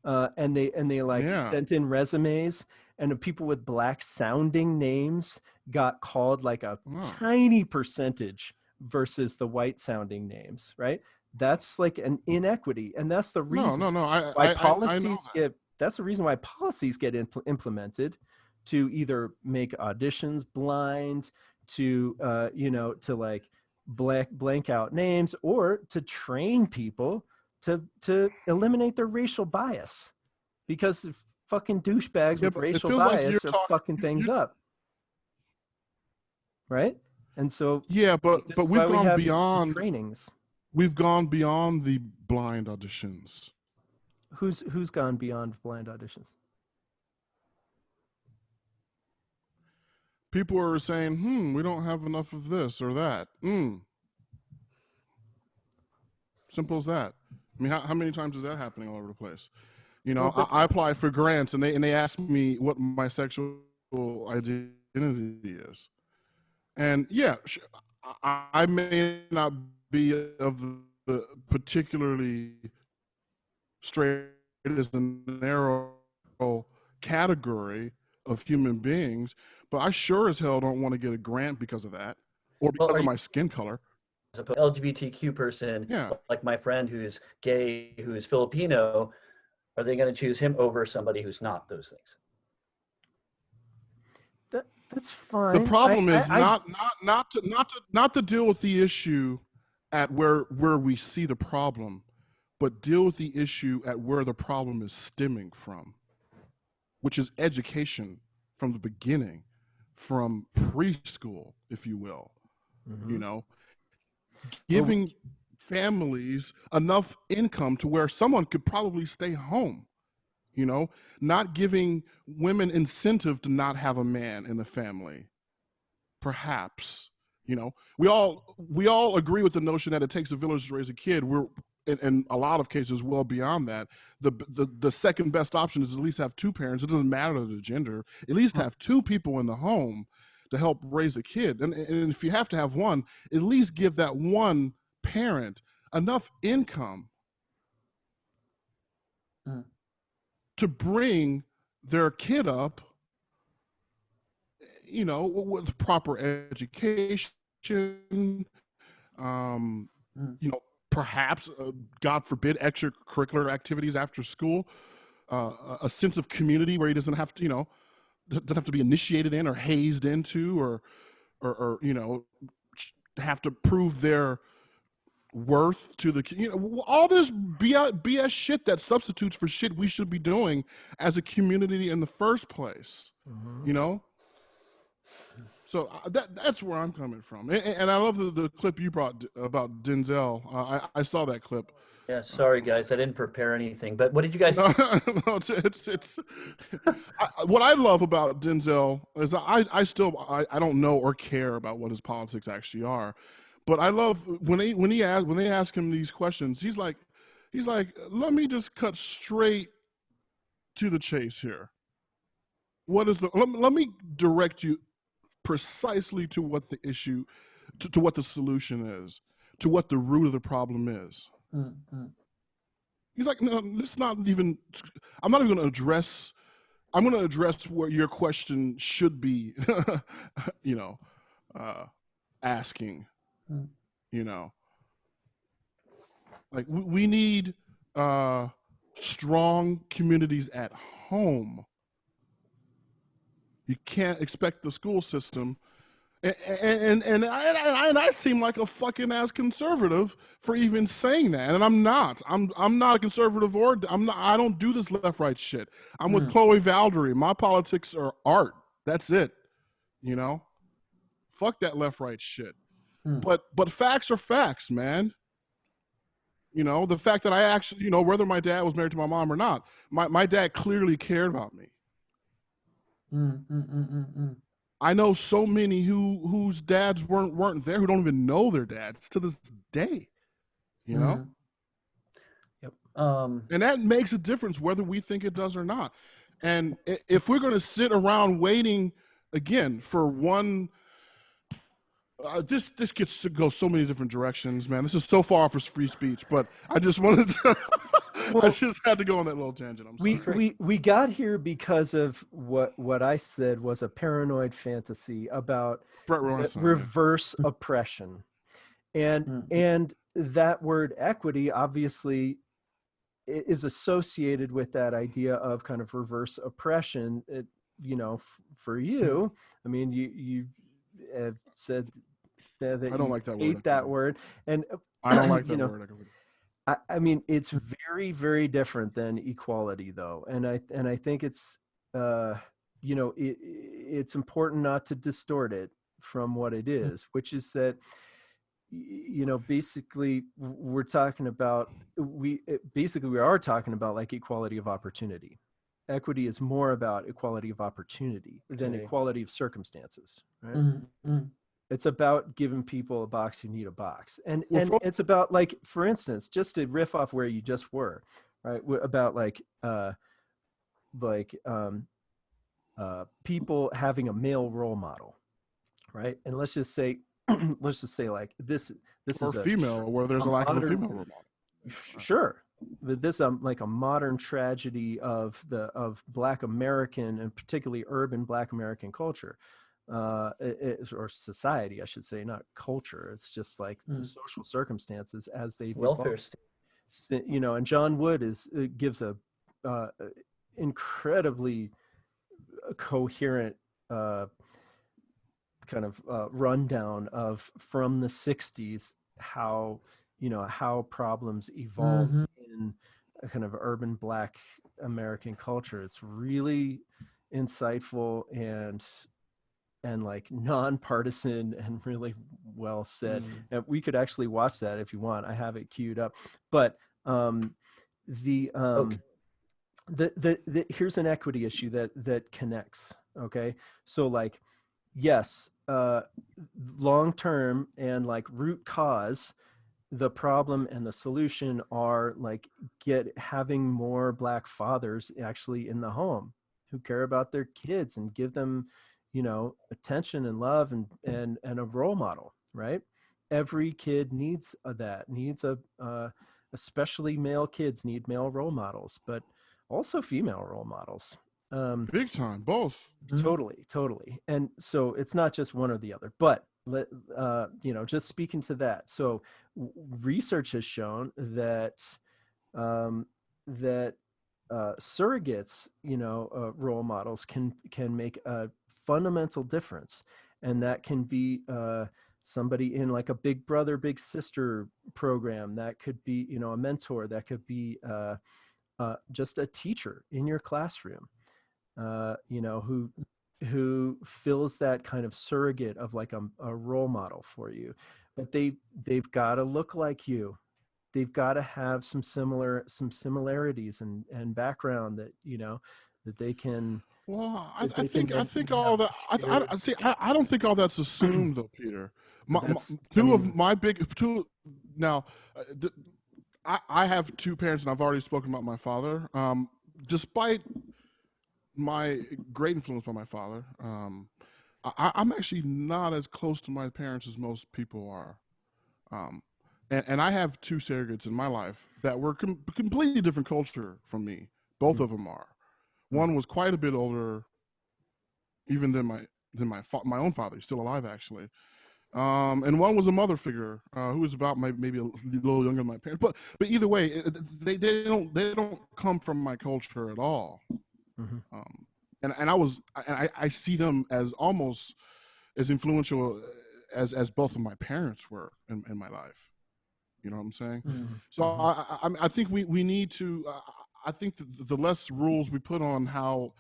and they like sent in resumes, and the people with black sounding names got called like a tiny percentage versus the white sounding names, right? That's like an inequity, and that's the reason that's the reason why policies get implemented to either make auditions blind, to to like blank out names, or to train people to eliminate their racial bias, because fucking douchebags with racial bias are fucking things up, right? And so but we've gone beyond trainings. We've gone beyond the blind auditions. Who's gone beyond blind auditions? People are saying, we don't have enough of this or that. Simple as that. I mean, how many times is that happening all over the place? I apply for grants, and they ask me what my sexual identity is. And yeah, I may not be of the particularly straight as the narrow category of human beings, but I sure as hell don't want to get a grant because of that, or because of my skin color. As a LGBTQ person, like my friend who's gay, who is Filipino, are they going to choose him over somebody who's not those things? That's fine. The problem is not to deal with the issue at where we see the problem, but deal with the issue at where the problem is stemming from, which is education from the beginning, from preschool, if you will. Giving families enough income to where someone could probably stay home, not giving women incentive to not have a man in the family. Perhaps, we all agree with the notion that it takes a village to raise a kid. We're in a lot of cases well beyond that. The second best option is at least have two parents. It doesn't matter the gender. At least have two people in the home to help raise a kid. And if you have to have one, at least give that one parent enough income to bring their kid up, with proper education, perhaps, God forbid, extracurricular activities after school, a sense of community where he doesn't have to, doesn't have to be initiated in or hazed into or you know, have to prove their worth to the, you know, all this BS shit that substitutes for shit we should be doing as a community in the first place, you know? So that's where I'm coming from. And I love the clip you brought about Denzel. I saw that clip. Yeah, sorry guys, I didn't prepare anything. But what did you guys? No, no, it's what I love about Denzel is I still don't know or care about what his politics actually are, but I love when they ask him these questions. He's like, let me just cut straight to the chase here. What is the? Let me direct you precisely to what the issue, to what the solution is, to what the root of the problem is. Mm-hmm. He's like, no, let's not even, I'm not even going to address, I'm going to address what your question should be, you know, asking, you know. Like, we need strong communities at home. You can't expect the school system. And I seem like a fucking ass conservative for even saying that, and I'm not. I'm not a conservative, or I don't do this left right shit. I'm with Chloe Valdery. My politics are art. That's it. You know, fuck that left right shit. But facts are facts, man. You know, the fact that I actually, you know, whether my dad was married to my mom or not, my dad clearly cared about me. I know so many whose dads weren't there, who don't even know their dads to this day, you know? Yep. And that makes a difference whether we think it does or not. And if we're going to sit around waiting, again, for one, this gets to go so many different directions, man. This is so far off as free speech, but I just wanted to, I just had to go on that little tangent. I'm sorry. We got here because of what I said was a paranoid fantasy about Bret Weinstein, reverse oppression, and that word equity obviously is associated with that idea of kind of reverse oppression. You know, for you, I mean, you have said that I don't like that hate word. that word, and I don't like that know, word. I mean, it's very, very different than equality, though, and I think it's, you know, it's important not to distort it from what it is, which is that, you know, basically we're talking about we are talking about like equality of opportunity. Equity is more about equality of opportunity than equality of circumstances, right? It's about giving people a box who need a box. And it's about, like, for instance, just to riff off where you just were, right? About people having a male role model, right? And let's just say like this or is female, where there's a lack of a female role model. Sure. But this like a modern tragedy of Black American, and particularly urban Black American culture. Or society, I should say, not culture. It's just like the social circumstances as they've welfare evolved. You know, and John Wood gives a incredibly coherent kind of rundown of, from the 60s, how, you know, how problems evolved in a kind of urban Black American culture. It's really insightful and like nonpartisan and really well said. And we could actually watch that if you want. I have it queued up. But here's an equity issue that connects. Okay, so like, yes, long term and like root cause, the problem and the solution are like having more Black fathers actually in the home who care about their kids and give them, you know, attention and love and a role model, right? Every kid needs that, especially male kids need male role models, but also female role models. Big time, both. Totally. And so it's not just one or the other, but you know, just speaking to that. So research has shown that surrogates, role models can make a fundamental difference, and that can be somebody in like a big brother, big sister program. That could be, a mentor. That could be just a teacher in your classroom, who fills that kind of surrogate of like a role model for you. But they've got to look like you. They've got to have some similarities and background that that they can. Well, That I they can think I then think all that. I see. I don't think all that's assumed, though, Peter. Two. Now, I have two parents, and I've already spoken about my father. Despite my great influence by my father, I'm actually not as close to my parents as most people are. And I have two surrogates in my life that were completely different culture from me. Both of them are. One was quite a bit older, even than my own father. He's still alive, actually. And one was a mother figure who was about maybe a little younger than my parents. But either way, they don't come from my culture at all. And I see them as almost as influential as both of my parents were in my life. You know what I'm saying? So I think we need to. I think the less rules we put on how,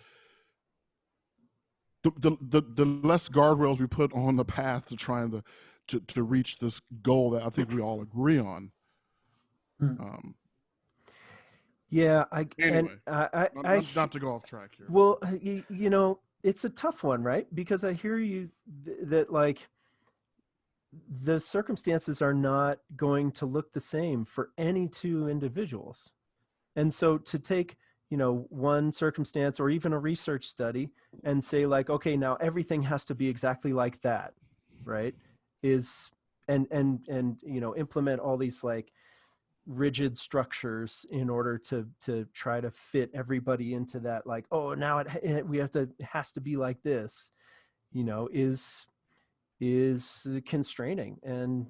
the less guardrails we put on the path to trying to reach this goal that I think we all agree on. Yeah, Anyway, I not to go off track here. Well, it's a tough one, right? Because I hear you that like the circumstances are not going to look the same for any two individuals. And so to take, one circumstance or even a research study and say like, okay, now everything has to be exactly like that, right? And implement all these like rigid structures in order to try to fit everybody into that, like, oh, now it has to be like this, is constraining, and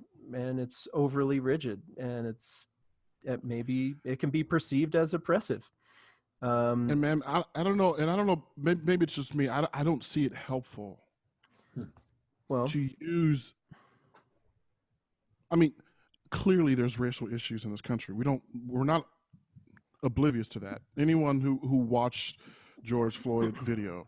it's overly rigid, and maybe it can be perceived as oppressive. And man, I don't know, and I don't know, maybe it's just me. I don't see it helpful to use. I mean, clearly there's racial issues in this country. We're not oblivious to that. Anyone who watched George Floyd video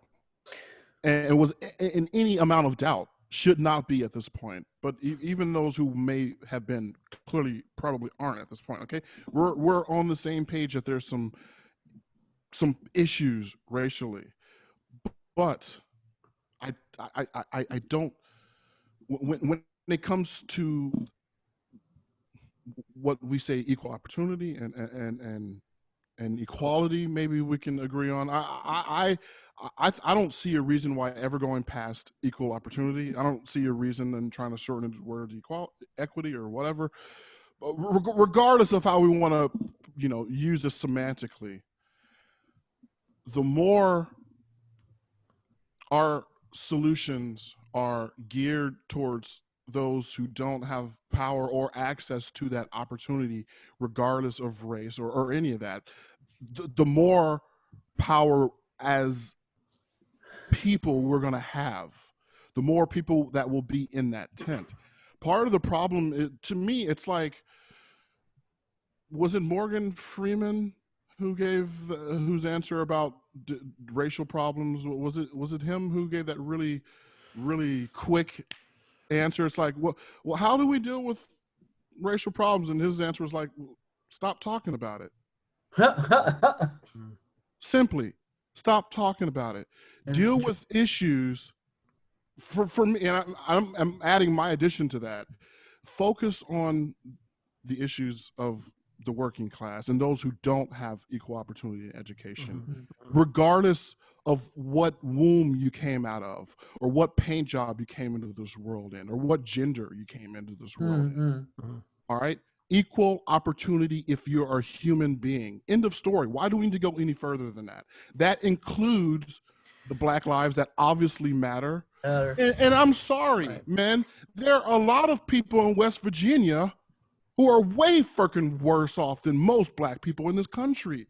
and was in any amount of doubt should not be at this point. But even those who may have been clearly probably aren't at this point. Okay, we're on the same page that there's some issues racially, but I don't, when it comes to what we say equal opportunity and equality, maybe we can agree on. I don't see a reason why ever going past equal opportunity. I don't see a reason in trying to shorten the word equity or whatever. But regardless of how we want to, use this semantically, the more our solutions are geared towards those who don't have power or access to that opportunity, regardless of race or any of that, the more power as people we're going to have, the more people that will be in that tent. Part of the problem, to me, it's like, was it Morgan Freeman who gave whose answer about racial problems? Was it him who gave that really, really quick answer? It's like, well, how do we deal with racial problems? And his answer was like, stop talking about it. Simply, stop talking about it. Deal with issues. For me, and I'm adding my addition to that. Focus on the issues of the working class and those who don't have equal opportunity in education, regardless of what womb you came out of, or what paint job you came into this world in, or what gender you came into this world in. All right? Equal opportunity if you're a human being. End of story. Why do we need to go any further than that? That includes the Black lives that obviously matter. And I'm sorry, man. There are a lot of people in West Virginia who are way freaking worse off than most Black people in this country.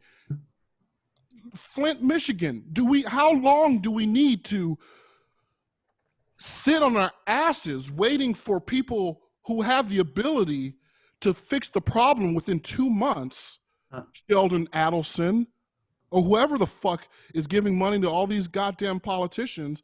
Flint, Michigan. How long do we need to sit on our asses waiting for people who have the ability to fix the problem within 2 months? Sheldon Adelson, or whoever the fuck is giving money to all these goddamn politicians.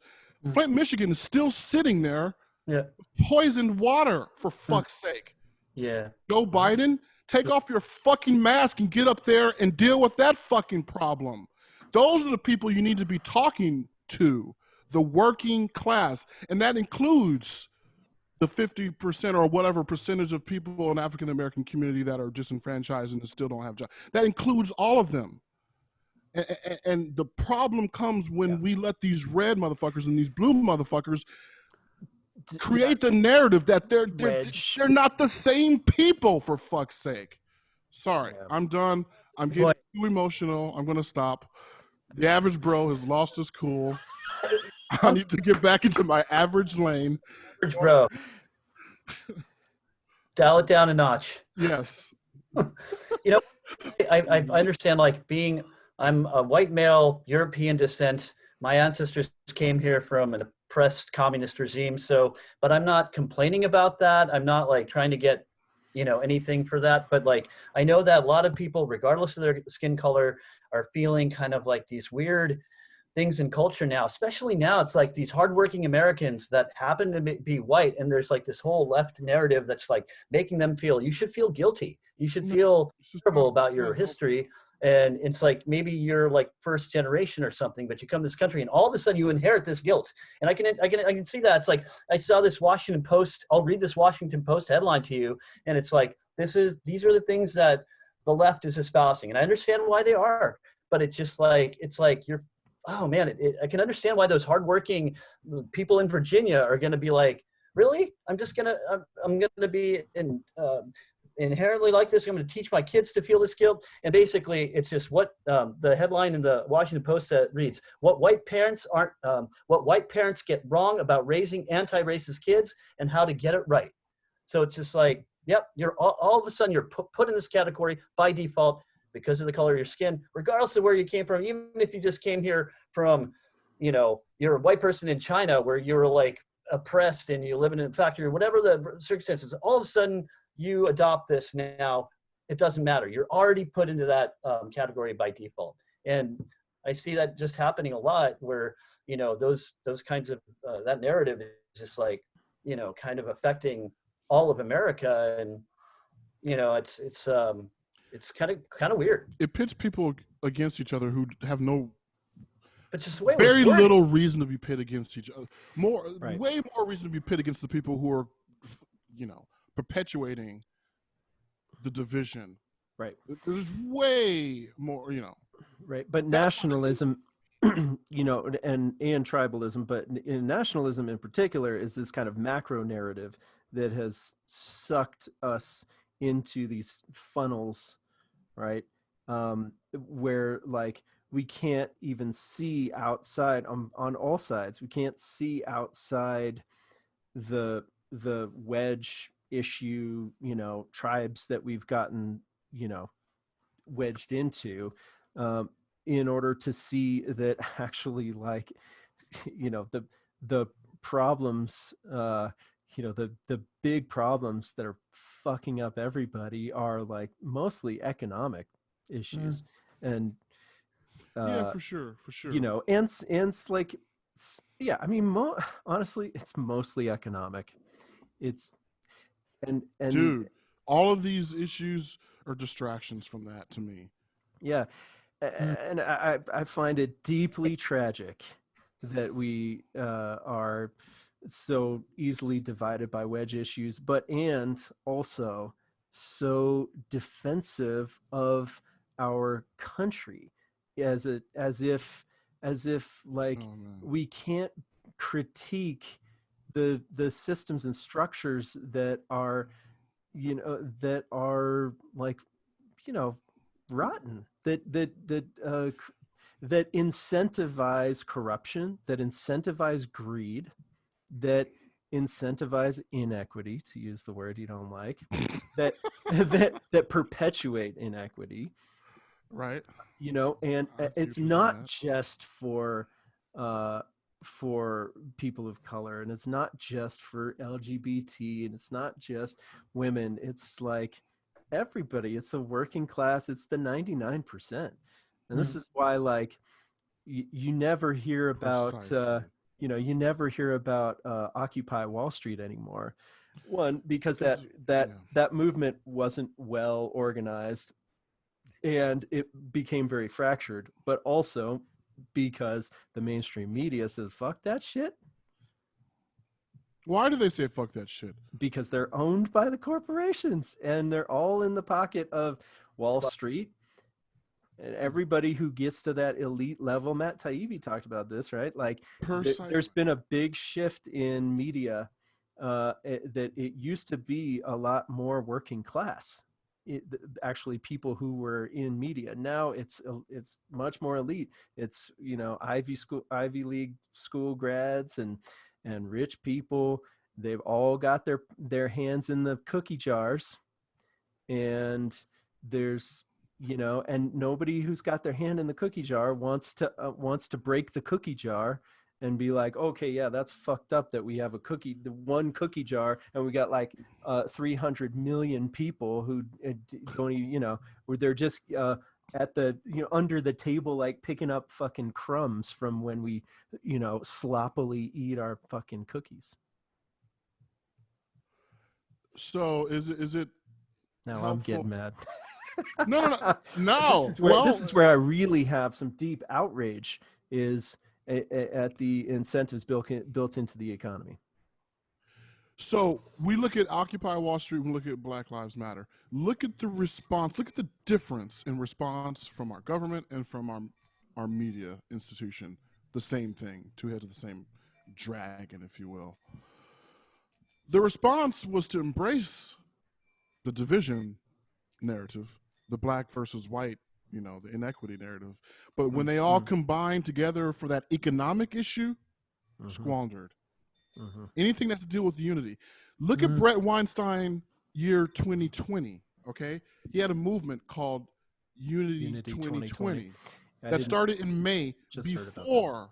Flint, Michigan is still sitting there with poisoned water, for fuck's sake. Yeah. Joe Biden, take off your fucking mask and get up there and deal with that fucking problem. Those are the people you need to be talking to, the working class. And that includes the 50% or whatever percentage of people in the African-American community that are disenfranchised and still don't have jobs. That includes all of them. And the problem comes when we let these red motherfuckers and these blue motherfuckers create the narrative that they're not the same people, for fuck's sake. Sorry, I'm done. I'm getting too emotional. I'm going to stop. The average bro has lost his cool. I need to get back into my average lane. Average bro. Dial it down a notch. Yes. You know, I understand, like, I'm a white male, European descent. My ancestors came here from an oppressed communist regime. But I'm not complaining about that. I'm not like trying to get, anything for that. But like, I know that a lot of people, regardless of their skin color, are feeling kind of like these weird things in culture now, especially now. It's like these hardworking Americans that happen to be white. And there's like this whole left narrative that's like making them feel, you should feel guilty. You should feel terrible about your history. And it's like, maybe you're like first generation or something, but you come to this country and all of a sudden you inherit this guilt. And I can see that. It's like, I saw this Washington Post, I'll read this Washington Post headline to you. And it's like, these are the things that the left is espousing. And I understand why they are, but it's just like, oh man, I can understand why those hardworking people in Virginia are going to be like, really? I'm going to be inherently like this. I'm going to teach my kids to feel this guilt. And basically it's just what the headline in the Washington Post reads, what white parents get wrong about raising anti-racist kids and how to get it right. So it's just like, yep, you're all of a sudden you're put in this category by default because of the color of your skin, regardless of where you came from. Even if you just came here from, you're a white person in China where you were like oppressed and you live in a factory or whatever the circumstances, all of a sudden you adopt this now. It doesn't matter. You're already put into that category by default. And I see that just happening a lot where, those kinds of, that narrative is just like, kind of affecting all of America. And, it's kind of weird. It pits people against each other who have but just very little reason to be pit against each other. Way more reason to be pit against the people who are, perpetuating the division. Right. There's way more, Right. But nationalism, and tribalism, but in nationalism in particular is this kind of macro narrative that has sucked us into these funnels, right? Where like we can't even see outside on all sides. We can't see outside the wedge issue, tribes that we've gotten, wedged into, in order to see that actually like, the problems, the big problems that are fucking up everybody are like mostly economic issues. And yeah, for sure. and it's like, yeah, I mean, honestly, it's mostly economic. It's and dude, all of these issues are distractions from that to me. Yeah. And I find it deeply tragic that we are so easily divided by wedge issues, and also so defensive of our country, as if like we can't critique the systems and structures that are like rotten, that incentivize corruption, that incentivize greed, that incentivize inequity, to use the word you don't like, that perpetuate inequity, right? you know, and I see it's what you're not getting at. just for people of color, and it's not just for LGBT, and it's not just women. It's like everybody. It's the working class. It's the 99%. And this is why, like, you never hear about Precisely. you never hear about Occupy Wall Street anymore. One, because that yeah. that movement wasn't well organized, and it became very fractured, but also because the mainstream media says fuck that shit, Why do they say fuck that shit? because they're owned by the corporations and they're all in the pocket of Wall Street. And everybody who gets to that elite level, Matt Taibbi talked about this, right? Like Precisely. there's been a big shift in media, that it used to be a lot more working class. Actually, people who were in media. Now it's much more elite. It's, you know, Ivy League school grads and rich people. They've all got their hands in the cookie jars, and there's, you know, and nobody who's got their hand in the cookie jar wants to break the cookie jar and be like, okay, yeah, that's fucked up that we have the one cookie jar, and we got like 300 million people who don't even, you know, where they're just at the, you know, under the table, like picking up fucking crumbs from when we, you know, sloppily eat our fucking cookies. So is it Now helpful? I'm getting mad. No. This is where I really have some deep outrage, is at the incentives built into the economy. So we look at Occupy Wall Street, we look at Black Lives Matter. Look at the response, look at the difference in response from our government and from our media institution. The same thing, two heads of the same dragon, if you will. The response was to embrace the division narrative, the black versus white, you know, the inequity narrative. But when they all combined together for that economic issue, squandered. Anything that's to do with unity. Look at Bret Weinstein year 2020, okay? He had a movement called Unity 2020 that started in May before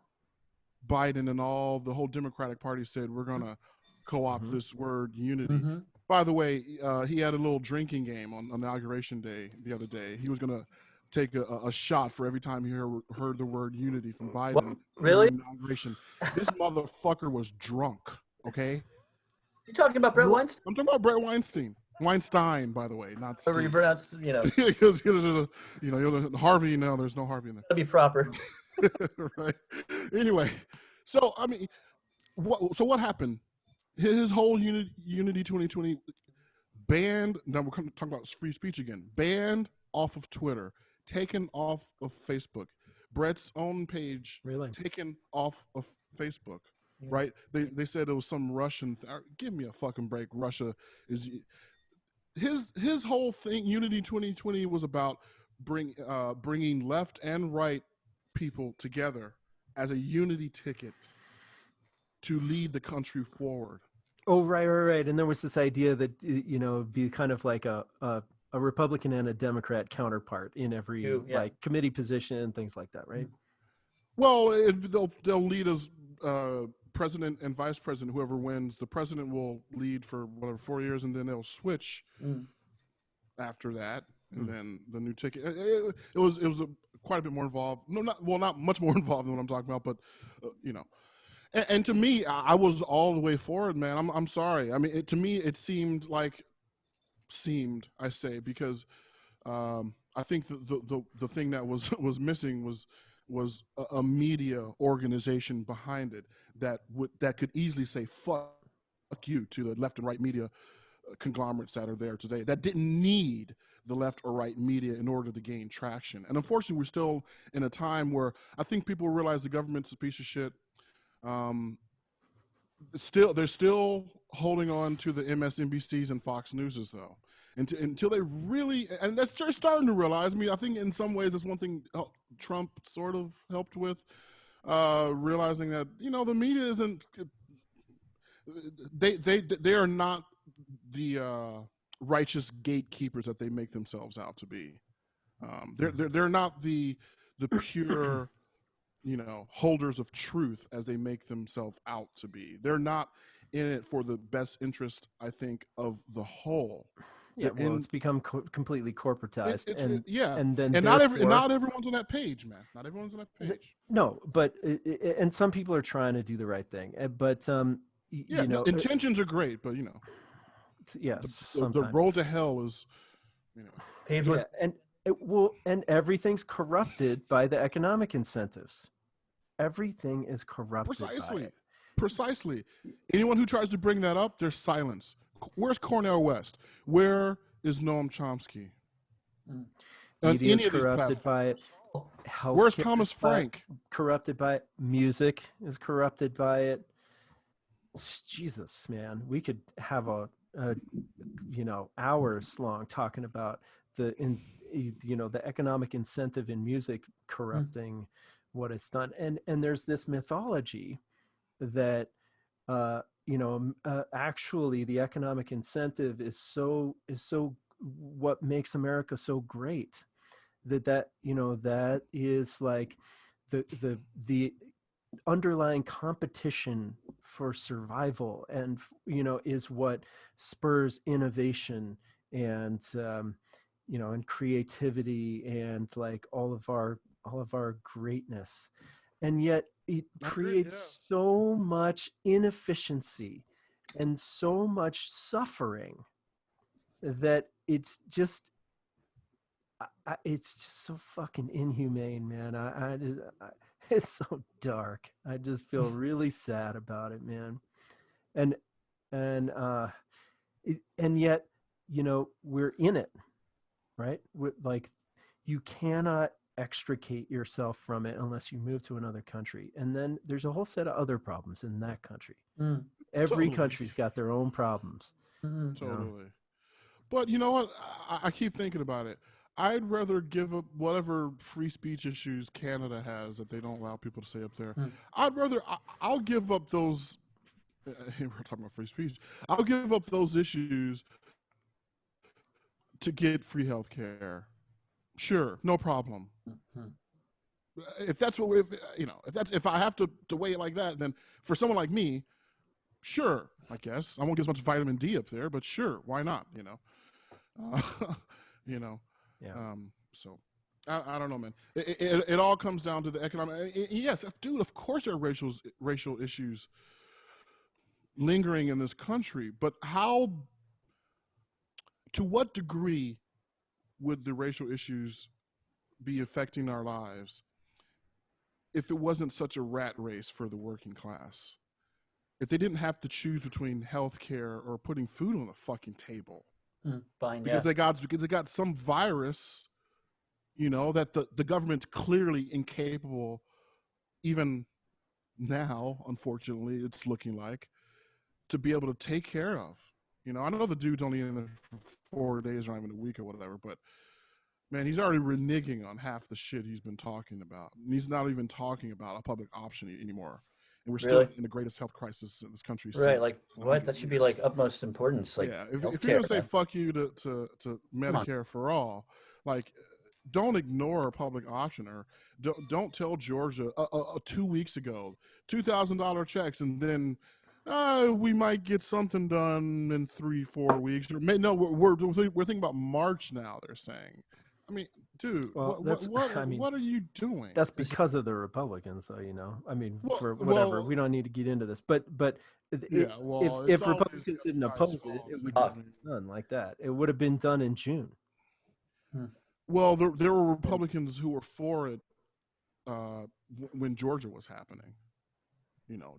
Biden and all the whole Democratic Party said we're going to co-opt this word unity. By the way, he had a little drinking game on Inauguration Day the other day. He was going to take a shot for every time he heard the word unity from Biden. What? Really? Inauguration. This motherfucker was drunk, okay? You talking about Bret Weinstein? I'm talking about Bret Weinstein. Weinstein, by the way, not Steve. You pronounce, you know. Because there's a, you know, Harvey, no, there's no Harvey in there. Gotta be proper. Right. Anyway, so, I mean, what happened? His whole Unity 2020 banned, now we're talking about free speech again, banned off of Twitter, taken off of Facebook. Bret's own page taken off of Facebook, right? They said it was some Russian give me a fucking break. Russia is his whole thing. Unity 2020 was about bringing left and right people together as a unity ticket to lead the country forward. Oh, right. And there was this idea that, you know, it'd be kind of like a Republican and a Democrat counterpart in every like committee position and things like that, right? Well, they'll lead as president and vice president. Whoever wins, the president will lead for whatever 4 years, and then they'll switch after that, and then the new ticket. It was quite a bit more involved. Not much more involved than what I'm talking about, but you know. And to me, I was all the way forward, man. I'm sorry. I mean, to me, it seemed, I say, because I think the thing that was missing was a media organization behind it that could easily say fuck you to the left and right media conglomerates that are there today, that didn't need the left or right media in order to gain traction. And unfortunately, we're still in a time where I think people realize the government's a piece of shit. They're still holding on to the MSNBCs and Fox Newses, though, until they really, and that's just starting to realize. I mean, I think in some ways it's one thing Trump sort of helped with, realizing that, you know, the media isn't. They are not the righteous gatekeepers that they make themselves out to be. They're not the pure, holders of truth as they make themselves out to be. They're not in it for the best interest, I think, of the whole. Yeah, well, it's become completely corporatized, yeah, and then and therefore, not everyone's on that page, man. Not everyone's on that page. No, but and some people are trying to do the right thing, but intentions are great, but yes, the road to hell is, Paved with and everything's corrupted by the economic incentives. Everything is corrupted. Precisely. Anyone who tries to bring that up, there's silence. Where's Cornel West? Where is Noam Chomsky? Media is corrupted by it. Where's Thomas Frank? Corrupted by it. Music is corrupted by it. Jesus, man, we could have a hours long talking about the economic incentive in music corrupting what it's done, and there's this mythology that actually the economic incentive is so what makes America so great, that is like the underlying competition for survival, and is what spurs innovation and and creativity and like all of our greatness, and yet it creates so much inefficiency and so much suffering that it's just so fucking inhumane, man. It's so dark. I just feel really sad about it, man. And yet, we're in it, right? Like, you cannot extricate yourself from it unless you move to another country. And then there's a whole set of other problems in that country. Every country's got their own problems. Totally. But you know what? I keep thinking about it. I'd rather give up whatever free speech issues Canada has that they don't allow people to say up there. I'll give up those. We're talking about free speech. I'll give up those issues to get free health care. Sure, no problem. If that's what if I have to weigh it like that, then for someone like me, sure, I guess I won't get as much vitamin D up there, but sure, why not? So I don't know, man. It all comes down to the economic. Yes, dude, of course there are racial issues lingering in this country, but to what degree would the racial issues be affecting our lives if it wasn't such a rat race for the working class? If they didn't have to choose between health care or putting food on the fucking table. Because they got some virus, that the government's clearly incapable, even now, unfortunately, it's looking like, to be able to take care of. I know the dude's only in there for 4 days or not even a week or whatever, but man, he's already reneging on half the shit he's been talking about. And he's not even talking about a public option anymore. And we're still in the greatest health crisis in this country. Right, like what? That should be like utmost importance. Like, if you're gonna say fuck you to Medicare for all, like, don't ignore a public option, or don't tell Georgia 2 weeks ago $2,000 checks, and then we might get something done in 3-4 weeks. Or we're thinking about March now. They're saying. I mean, dude, what are you doing? That's because of the Republicans, though. I mean, for whatever, we don't need to get into this, but if Republicans didn't oppose it, it would just be done like that. It would have been done in June. Well, there were Republicans who were for it when Georgia was happening.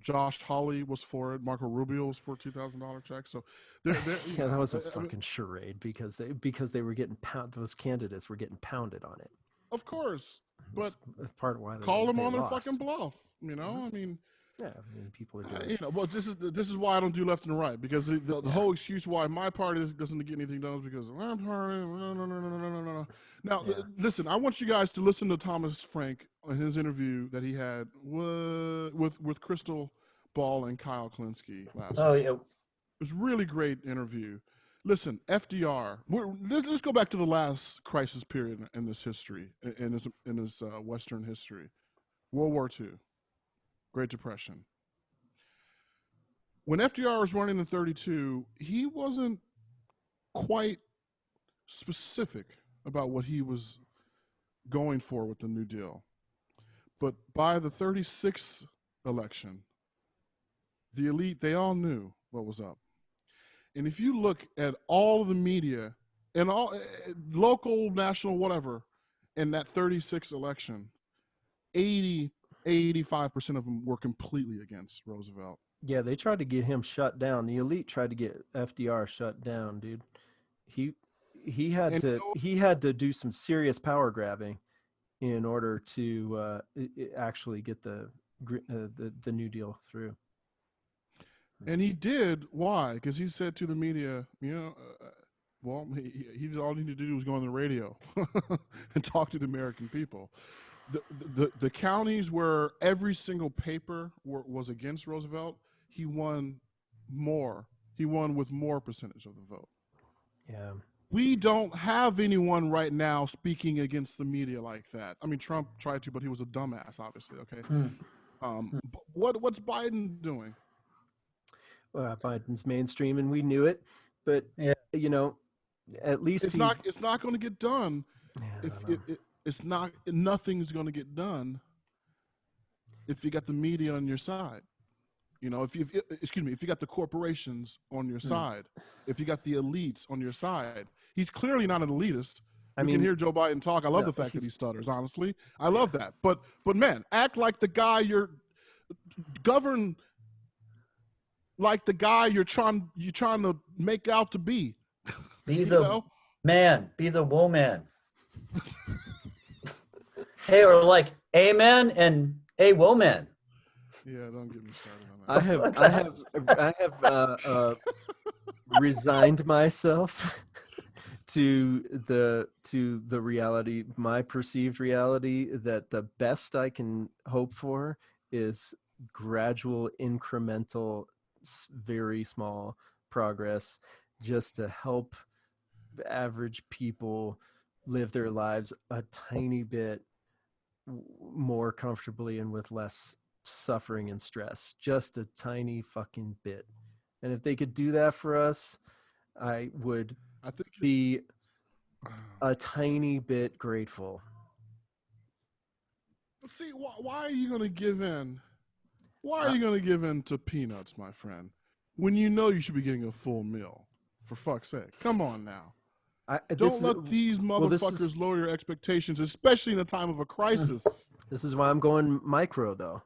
Josh Hawley was for it. Marco Rubio was for $2,000 checks. So, that was a fucking charade because they were getting those candidates were getting pounded on it. Of course, but that's part of why call them on their fucking bluff. I mean, yeah, people are doing. Well, this is why I don't do left and right, because the whole excuse why my party doesn't get anything done is because my party. No. Now, listen, I want you guys to listen to Thomas Frank in his interview that he had with Crystal Ball and Kyle Klinsky last week. Yeah. It was a really great interview. Listen, FDR. Let's go back to the last crisis period in this history, in this Western history. World War II, Great Depression. When FDR was running in 32, he wasn't quite specific about what he was going for with the New Deal. But by the 36 election, the elite, they all knew what was up. And if you look at all of the media and all local, national, whatever, in that 36 election, 85% of them were completely against Roosevelt. Yeah, they tried to get him shut down. The elite tried to get FDR shut down, dude. He had to do some serious power grabbing in order to actually get the New Deal through. And he did. Why? Because he said to the media, well, he all he needed to do was go on the radio and talk to the American people. The counties where every single paper was against Roosevelt, he won more. He won with more percentage of the vote. Yeah. We don't have anyone right now speaking against the media like that. I mean, Trump tried to, but he was a dumbass, obviously. Okay. But what's Biden doing? Biden's mainstream, and we knew it. But Yeah. at least It's not going to get done. Yeah, Nothing's going to get done if you got the media on your side. If you got the corporations on your side, if you got the elites on your side. He's clearly not an elitist. We can hear Joe Biden talk. I love the fact that he stutters, honestly. I love that. But man, act like the guy govern like the guy you're trying to make out to be. Be the man, be the woman. Hey, or like amen and a woman. Yeah, don't get me started on that. I have resigned myself to the reality, my perceived reality, that the best I can hope for is gradual, incremental, very small progress, just to help average people live their lives a tiny bit more comfortably and with less suffering and stress, just a tiny fucking bit. And if they could do that for us, I would be a tiny bit grateful. See, why are you going to give in? Why are you going to give in to peanuts, my friend, when you know you should be getting a full meal? For fuck's sake. Come on now. Don't let these motherfuckers lower your expectations, especially in a time of a crisis. This is why I'm going micro, though.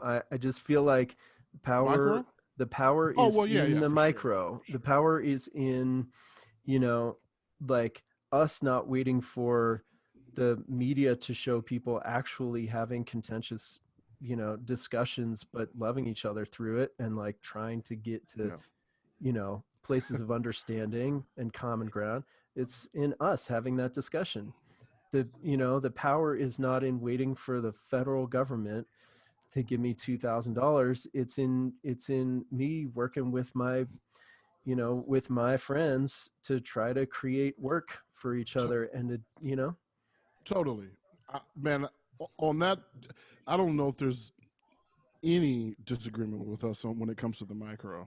I just feel like the power is in the micro. Sure. The power is in, like us not waiting for the media to show people actually having contentious, discussions, but loving each other through it and like trying to get to, places of understanding and common ground. It's in us having that discussion. The power is not in waiting for the federal government to give me $2,000. It's in me working with my friends to try to create work for each other and to. Totally, man. On that, I don't know if there's any disagreement with us when it comes to the micro.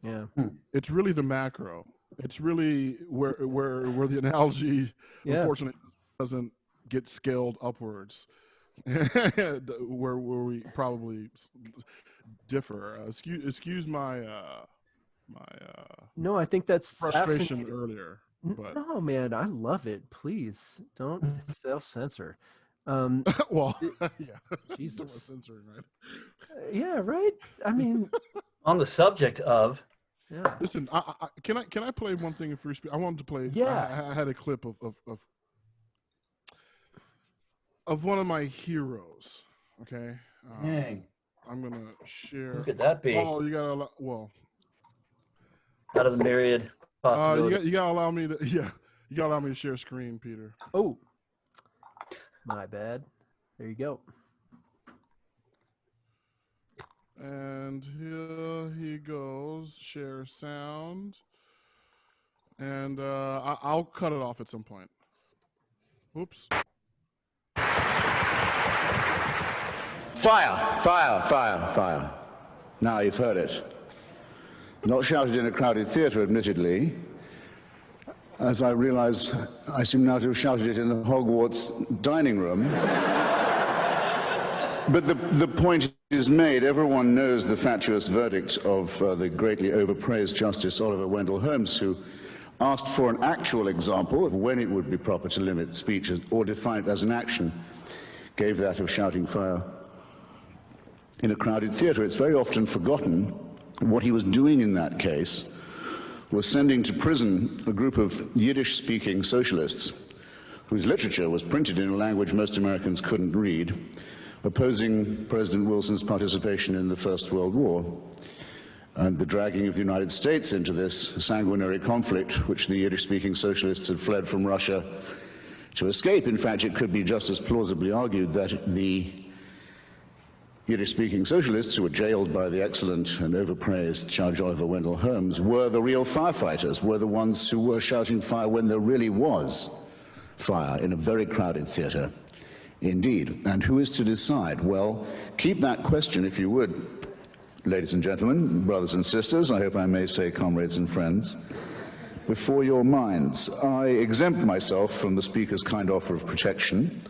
Yeah, it's really the macro. It's really where the analogy, unfortunately, doesn't get scaled upwards, where we probably differ. Excuse my no, I think that's frustration earlier. But no, man, I love it. Please don't self-censor. Well, Jesus, censoring, right? Yeah, right. I mean, on the subject of. Yeah. Listen, can I play one thing in free speech? I wanted to play. Yeah. I had a clip of one of my heroes. Okay. I'm gonna share. Who could that be? Oh, you gotta out of the myriad possibilities. You gotta allow me to. Yeah, you gotta allow me to share screen, Peter. Oh, my bad. There you go. And here he goes. Share sound. and I'll cut it off at some point. Oops. Fire, fire, fire, fire. Now you've heard it. Not shouted in a crowded theatre, admittedly. As I realize, I seem now to have shouted it in the Hogwarts dining room. But the point is made. Everyone knows the fatuous verdict of the greatly overpraised Justice Oliver Wendell Holmes, who asked for an actual example of when it would be proper to limit speech or define it as an action, gave that of shouting fire in a crowded theatre. It's very often forgotten what he was doing in that case was sending to prison a group of Yiddish-speaking socialists whose literature was printed in a language most Americans couldn't read, opposing President Wilson's participation in the First World War and the dragging of the United States into this sanguinary conflict, which the Yiddish-speaking socialists had fled from Russia to escape. In fact, it could be just as plausibly argued that the Yiddish-speaking socialists who were jailed by the excellent and overpraised Judge Oliver Wendell Holmes were the real firefighters, were the ones who were shouting fire when there really was fire in a very crowded theatre indeed. And who is to decide? Well, keep that question, if you would, ladies and gentlemen, brothers and sisters, I hope I may say comrades and friends, before your minds. I exempt myself from the Speaker's kind offer of protection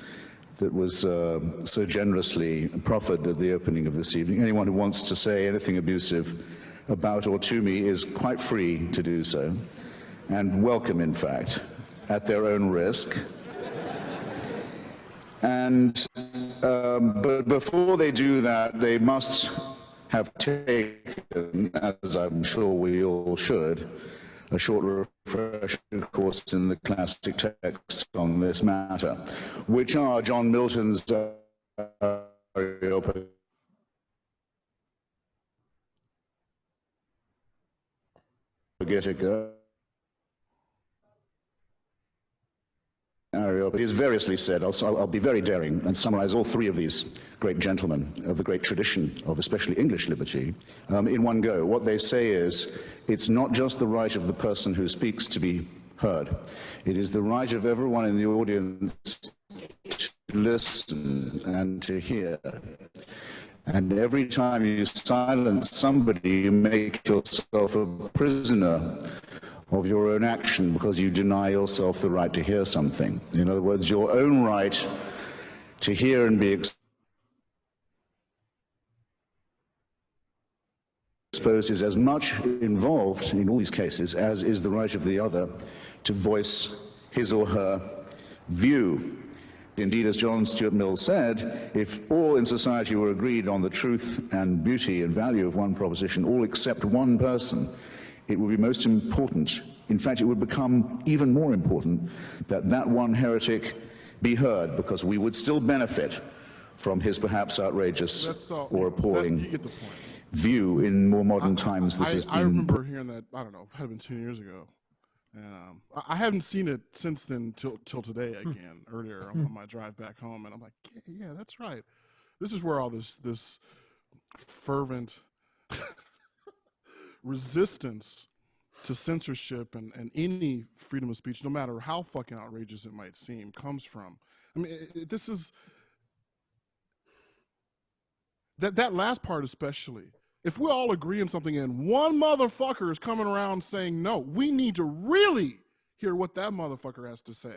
that was so generously proffered at the opening of this evening. Anyone who wants to say anything abusive about or to me is quite free to do so, and welcome, in fact, at their own risk. And but before they do that, they must have taken, as I'm sure we all should, a short refresher course in the classic texts on this matter, which are John Milton's Areopagitica, is variously said. I'll be very daring and summarize all three of these great gentlemen of the great tradition of especially English liberty in one go. What they say is, it's not just the right of the person who speaks to be heard. It is the right of everyone in the audience to listen and to hear. And every time you silence somebody, you make yourself a prisoner of your own action because you deny yourself the right to hear something. In other words, your own right to hear and be exposed is as much involved in all these cases as is the right of the other to voice his or her view. Indeed, as John Stuart Mill said, if all in society were agreed on the truth and beauty and value of one proposition, all except one person, it would be most important, in fact, it would become even more important, that that one heretic be heard, because we would still benefit from his perhaps outrageous or appalling view in more modern times. I remember hearing that, I don't know, it had been 2 years ago. And I haven't seen it since then till today again, earlier on my drive back home. And I'm like, yeah, that's right. This is where all this fervent resistance to censorship and any freedom of speech, no matter how fucking outrageous it might seem, comes from. I mean, this is that last part especially. If we all agree on something and one motherfucker is coming around saying no, we need to really hear what that motherfucker has to say.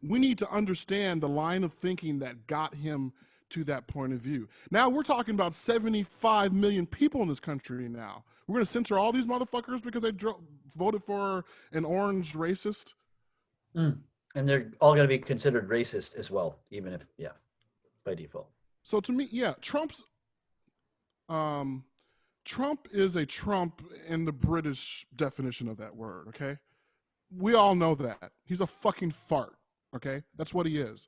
We need to understand the line of thinking that got him to that point of view. Now we're talking about 75 million people in this country now. We're going to censor all these motherfuckers because they voted for an orange racist? And they're all going to be considered racist as well, even if, yeah, by default. So to me, yeah, Trump is a Trump in the British definition of that word, okay? We all know that. He's a fucking fart, okay? That's what he is.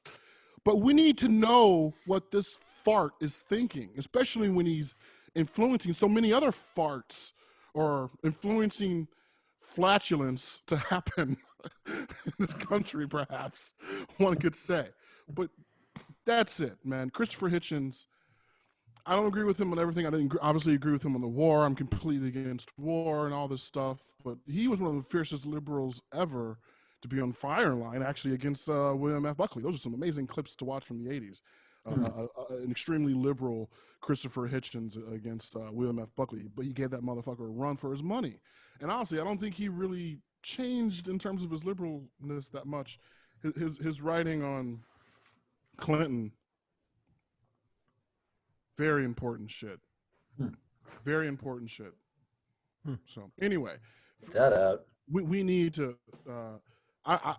But we need to know what this fart is thinking, especially when he's influencing so many other farts or influencing flatulence to happen in this country, perhaps, one could say. But that's it, man. Christopher Hitchens, I don't agree with him on everything. I didn't obviously agree with him on the war. I'm completely against war and all this stuff. But he was one of the fiercest liberals ever to be on firing line, actually, against William F. Buckley. Those are some amazing clips to watch from the 80s. An extremely liberal Christopher Hitchens against William F. Buckley. But he gave that motherfucker a run for his money. And honestly, I don't think he really changed in terms of his liberalness that much. His writing on Clinton, very important shit. Very important shit. So anyway, Get that out. we need to.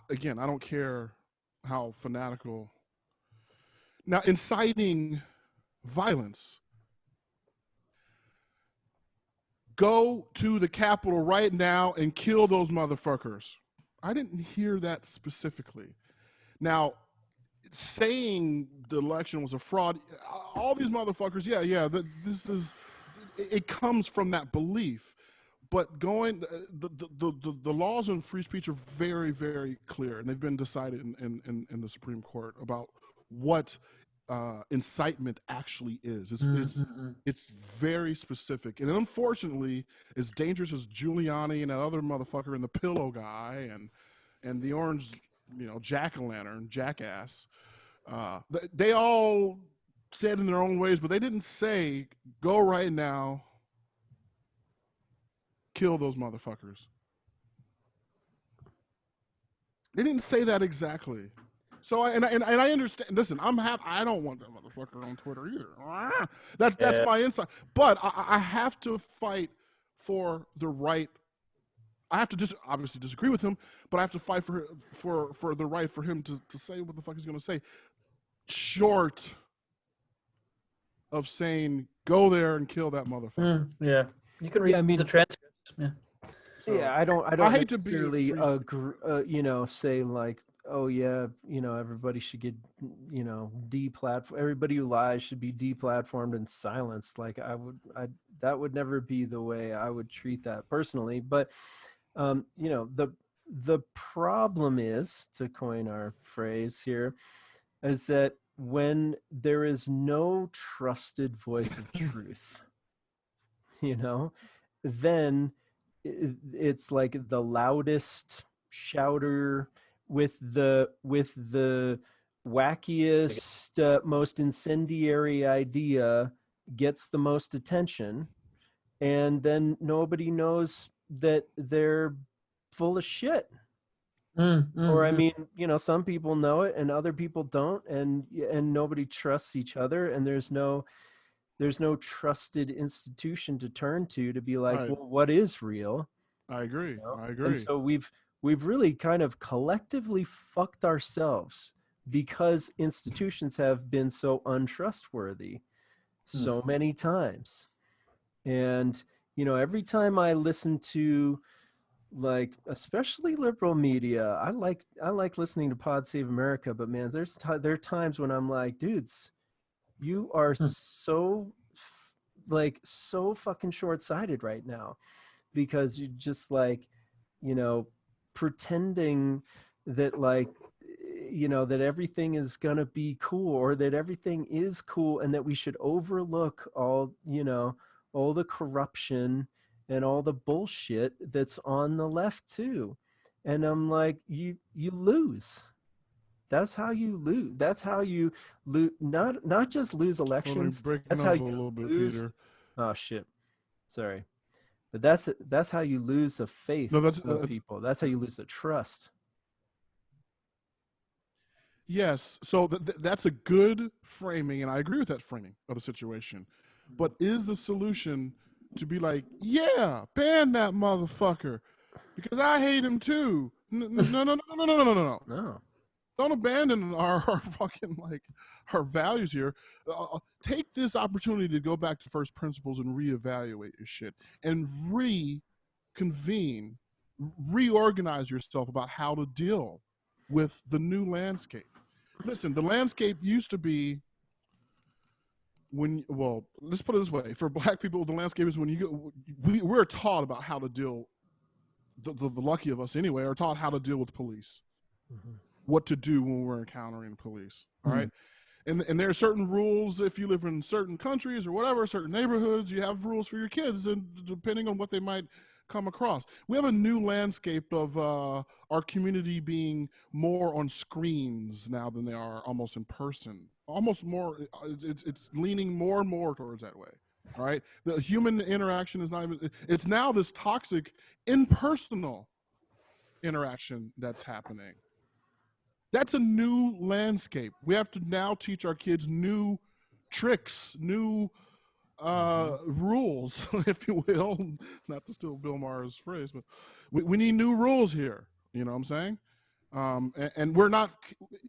Again, I don't care how fanatical. Now, inciting violence. Go to the Capitol right now and kill those motherfuckers. I didn't hear that specifically. Now, saying the election was a fraud, all these motherfuckers, it comes from that belief. But the laws on free speech are very, very clear, and they've been decided in the Supreme Court about what incitement actually is. It's very specific, and unfortunately, as dangerous as Giuliani and that other motherfucker and the pillow guy and the orange, jack-o'-lantern jackass, they all said in their own ways, but they didn't say go right now, kill those motherfuckers. They didn't say that exactly. So I understand. Listen, I'm happy. I don't want that motherfucker on Twitter either. That's my insight. But I have to fight for the right. I have to obviously disagree with him, but I have to fight for the right for him to say what the fuck he's going to say, short of saying go there and kill that motherfucker. Yeah, you can read the transcripts. Yeah. So, I don't hate to necessarily say like, oh yeah, everybody should get, deplatformed. Everybody who lies should be deplatformed and silenced. Like that would never be the way I would treat that personally. But, the problem is, to coin our phrase here, is that when there is no trusted voice of truth, then it's like the loudest shouter with the wackiest, most incendiary idea gets the most attention, and then nobody knows that they're full of shit. Or I mean, some people know it and other people don't, and nobody trusts each other, and there's no trusted institution to turn to be like, right. Well, what is real? I agree. I agree. And so we've really kind of collectively fucked ourselves because institutions have been so untrustworthy so many times. And, every time I listen to, like, especially liberal media, I like listening to Pod Save America, but man, there are times when I'm like, dudes, you are so fucking short-sighted right now, because you just pretending that that everything is gonna be cool, or that everything is cool, and that we should overlook all the corruption and all the bullshit that's on the left too. And I'm like, you lose. That's how you lose. That's how you lose. Not just lose elections. That's how you lose. Peter. Oh shit! Sorry, but that's how you lose the faith of people. That's how you lose the trust. Yes. So that's a good framing, and I agree with that framing of the situation. But is the solution to be like, yeah, ban that motherfucker because I hate him too? No. Don't abandon our fucking our values here. Take this opportunity to go back to first principles and reevaluate your shit and reconvene, reorganize yourself about how to deal with the new landscape. Listen, the landscape used to be let's put it this way. For black people, the landscape is when we're taught about how to deal, the lucky of us anyway, are taught how to deal with police. What to do when we're encountering police. All right. And there are certain rules if you live in certain countries or whatever, certain neighborhoods, you have rules for your kids, and depending on what they might come across. We have a new landscape of our community being more on screens now than they are almost in person. Almost more, it's leaning more and more towards that way. Right? The human interaction is not even, it's now this toxic, impersonal interaction that's happening. That's a new landscape. We have to now teach our kids new tricks, new rules, if you will. Not to steal Bill Maher's phrase, but we need new rules here. You know what I'm saying? And we're not,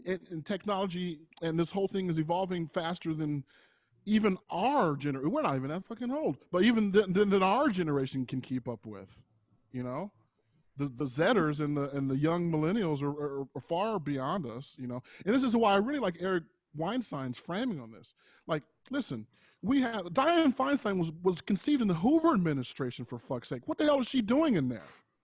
in technology, and this whole thing is evolving faster than even our generation. We're not even that fucking old, but even than our generation can keep up with. You know? The Zetters and the young millennials are far beyond us, you know. And this is why I really like Eric Weinstein's framing on this. Like, listen, we have Dianne Feinstein was conceived in the Hoover administration, for fuck's sake. What the hell is she doing in there?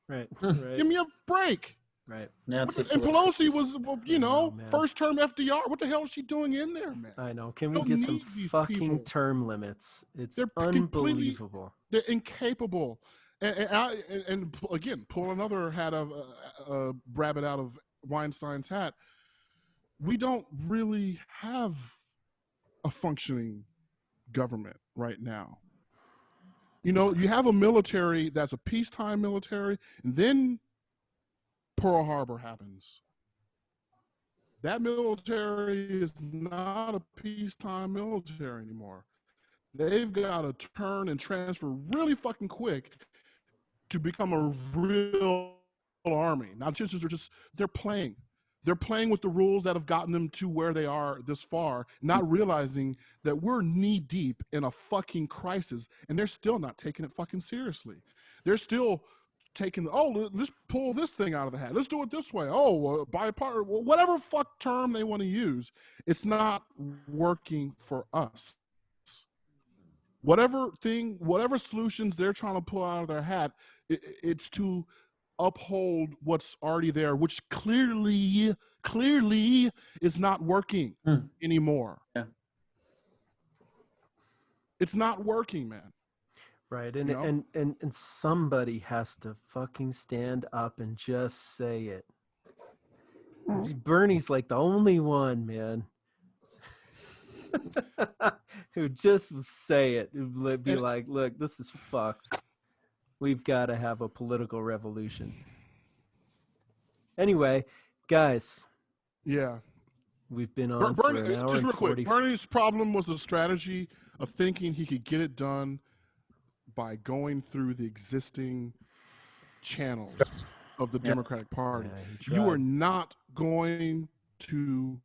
Right. Give me a break. Right. Nancy And Pelosi was, you know, man. first term FDR. What the hell is she doing in there, man? I know. Can we Don't get some need these fucking people. term limits? It's They're completely- unbelievable. They're incapable. And again, pull another hat of rabbit out of Weinstein's hat. We don't really have a functioning government right now. You know, you have a military that's a peacetime military, and then Pearl Harbor happens. That military is not a peacetime military anymore. They've got to turn and transfer really fucking quick to become a real army. Now, chances are they're playing. They're playing with the rules that have gotten them to where they are this far, not realizing that we're knee deep in a fucking crisis, and they're still not taking it fucking seriously. They're still taking, let's pull this thing out of the hat. Let's do it this way. Bipartisan, whatever fuck term they want to use, it's not working for us. Whatever solutions they're trying to pull out of their hat, it's to uphold what's already there, which clearly is not working anymore. Yeah. It's not working, man. Right. And, You know? and somebody has to fucking stand up and just say it. Bernie's like the only one, man. Who just will say it, who'd be like, look, this is fucked. We've got to have a political revolution. Anyway, guys. Yeah. We've been on for an hour just and real 40. quick. Bernie's problem was the strategy of thinking he could get it done by going through the existing channels of the Democratic Party. Yeah, you are not going to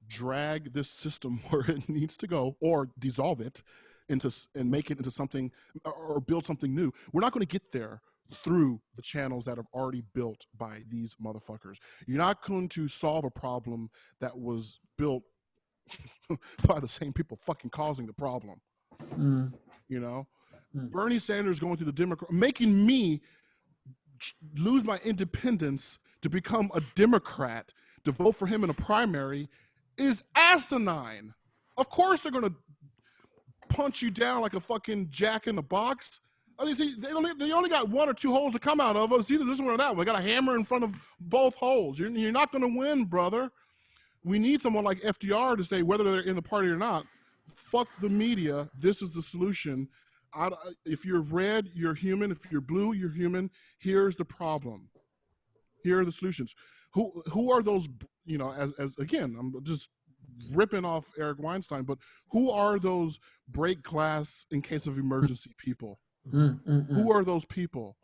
drag this system where it needs to go, or dissolve it and make it into something, or build something new. We're not going to get there through the channels that are already built by these motherfuckers. You're not going to solve a problem that was built by the same people fucking causing the problem. You know, Bernie Sanders going through the Democrat, making me lose my independence to become a Democrat to vote for him in a primary is asinine. Of course they're going to punch you down like a fucking jack in the box. I mean, see, they only got one or two holes to come out of. It's either this one or that one. They got a hammer in front of both holes. You're not going to win, brother. We need someone like FDR to say, whether they're in the party or not, fuck the media. This is the solution. If you're red, you're human. If you're blue, you're human. Here's the problem. Here are the solutions. Who are those, you know, as again, I'm just ripping off Eric Weinstein, but who are those break glass in case of emergency people? Who are those people?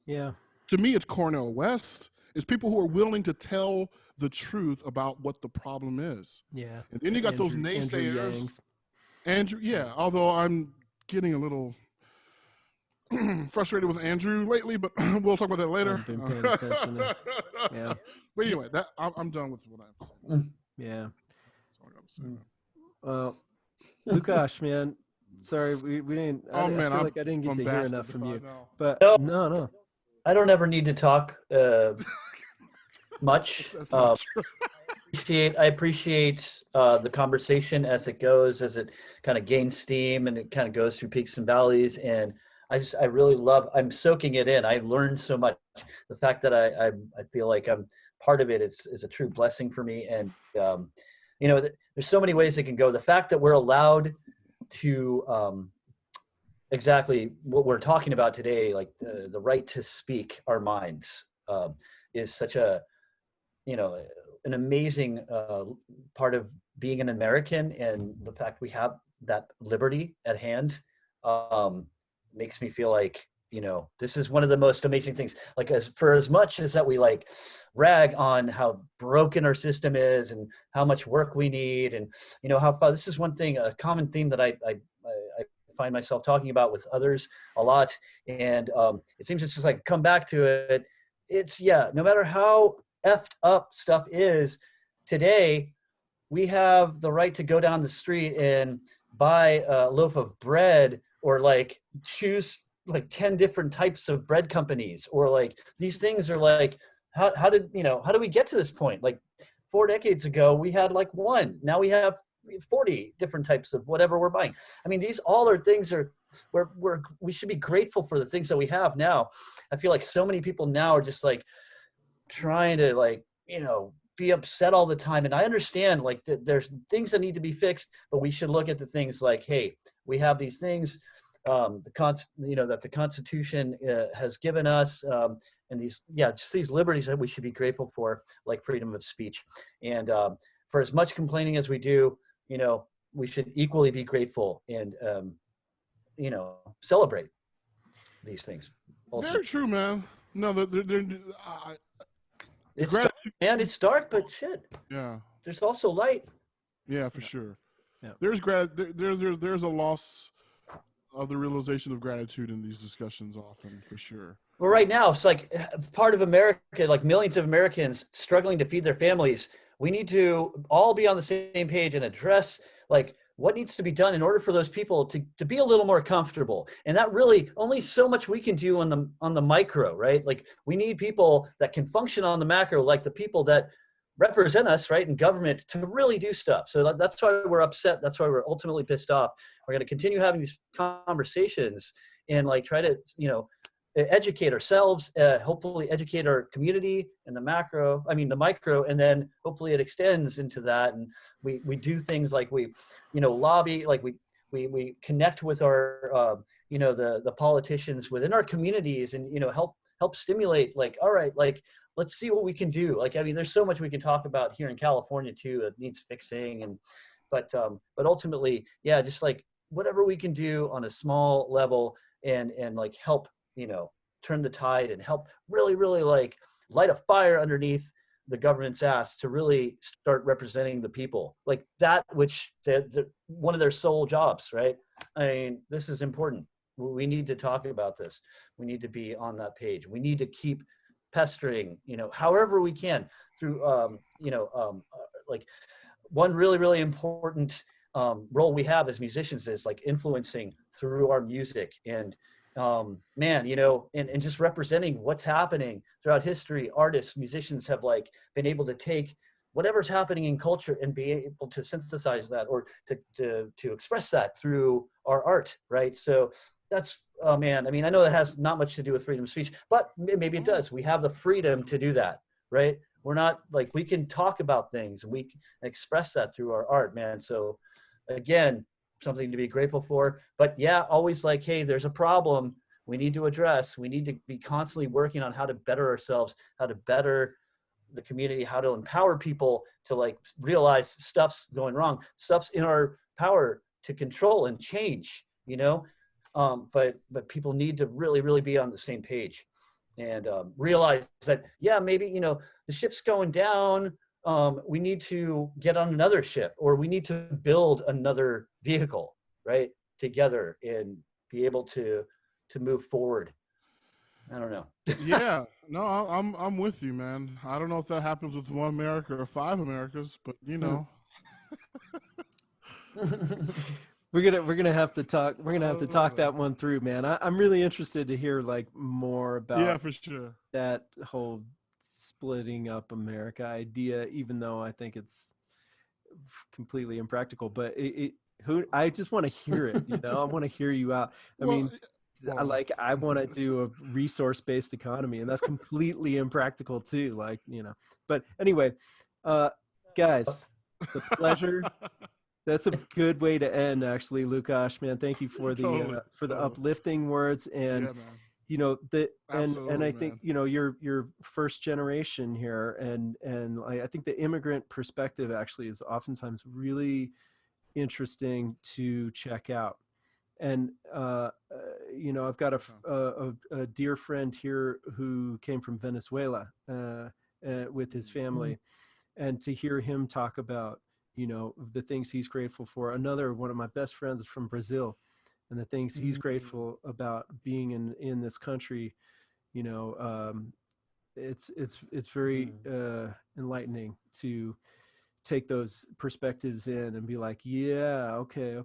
Yeah. To me, it's Cornel West. It's people who are willing to tell the truth about what the problem is. Yeah. And then you got those naysayers. Andrew, yeah, although I'm getting a little frustrated with Andrew lately, but we'll talk about that later. I've been paying attention. Yeah. But anyway, I'm done with what I'm saying. Yeah. That's all I got to say. Well, Lukash, man, sorry we didn't. I feel like I didn't get to hear enough from you. But no. I don't ever need to talk. much. That's not true. I appreciate the conversation as it goes, as it kind of gains steam and it kind of goes through peaks and valleys. And I really love, I'm soaking it in. I learned so much. The fact that I feel like I'm part of it is a true blessing for me. And, there's so many ways it can go. The fact that we're allowed to, exactly what we're talking about today, like the right to speak our minds, is such a, an amazing part of being an American, and the fact we have that liberty at hand makes me feel like, this is one of the most amazing things. Like, as much as that we like rag on how broken our system is and how much work we need, and how far, this is one thing, a common theme that I find myself talking about with others a lot, and it seems it's just like come back to it. It's no matter how effed up stuff is today, we have the right to go down the street and buy a loaf of bread, or like choose like 10 different types of bread companies, or like these things are like, how did we get to this point? Like 4 decades ago, we had like one, now we have 40 different types of whatever we're buying. I mean, these all are things we should be grateful for the things that we have now. I feel like so many people now are just like trying to like, be upset all the time. And I understand like that there's things that need to be fixed, but we should look at the things like, hey, we have these things, that the Constitution has given us, and these, just these liberties that we should be grateful for, like freedom of speech. And for as much complaining as we do, we should equally be grateful and, celebrate these things. Very true, man. No, It's dark, man. It's dark, but shit. Yeah. There's also light. Yeah, for sure. Yeah. There's a loss of the realization of gratitude in these discussions often, for sure. Well, right now, it's like part of America, like millions of Americans struggling to feed their families. We need to all be on the same page and address like what needs to be done in order for those people to be a little more comfortable. And that really only so much we can do on the micro, right? Like we need people that can function on the macro, like the people that represent us, right, in government, to really do stuff. So that's why we're upset. That's why we're ultimately pissed off. We're going to continue having these conversations and like try to, educate ourselves, hopefully educate our community and the micro, and then hopefully it extends into that. And we do things like we, lobby, like we connect with our, the politicians within our communities, and, help stimulate, like, all right, like, let's see what we can do. Like, I mean, there's so much we can talk about here in California too. It needs fixing, but ultimately, just like whatever we can do on a small level and like help, turn the tide and help really, really like light a fire underneath the government's ass to really start representing the people, like that, which they're one of their sole jobs, right? I mean, this is important. We need to talk about this. We need to be on that page. We need to keep pestering, however we can through, like one really, really important role we have as musicians is like influencing through our music and, and just representing what's happening throughout history. Artists, musicians have been able to take whatever's happening in culture and be able to synthesize that or to express that through our art, right? So that's, I know that has not much to do with freedom of speech, but maybe it does. We have the freedom to do that, right? We're not we can talk about things and we can express that through our art, man. So again, something to be grateful for, but always hey, there's a problem we need to address. We need to be constantly working on how to better ourselves, how to better the community, how to empower people to realize stuff's going wrong, stuff's in our power to control and change, but people need to really, really be on the same page and realize that, maybe, the ship's going down. We need to get on another ship, or we need to build another vehicle, right, together and be able to move forward. I don't know. Yeah, no, I'm with you, man. I don't know if that happens with one America or 5 Americas, but We're gonna have to talk. We're gonna have to talk that one through, man. I'm really interested to hear more about. Yeah, for sure. That whole splitting up America idea, even though I think it's completely impractical. But I just want to hear it. I want to hear you out. I Well, mean, I want to do a resource-based economy, and that's completely impractical too. But anyway, guys, it's a pleasure. That's a good way to end, actually, Lukasz, man. Thank you for the Totally. uplifting words, and Yeah, man. and I think man. you're first generation here, and I think the immigrant perspective actually is oftentimes really interesting to check out. And I've got a dear friend here who came from Venezuela with his family, and to hear him talk about the things he's grateful for. Another one of my best friends is from Brazil, and the things he's grateful about being in this country. It's very enlightening to take those perspectives in and be like, yeah, okay,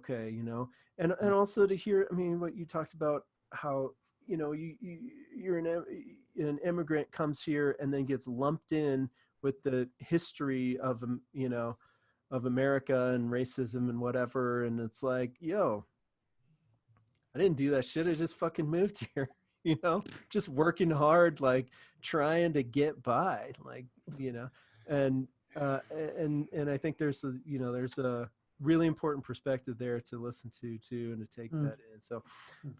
and also to hear, I mean, what you talked about, how you're an immigrant, comes here and then gets lumped in with the history of of America and racism and whatever, and it's like, yo, I didn't do that shit. I just fucking moved here, just working hard, like trying to get by, and I think there's a really important perspective there to listen to too, and to take that in. So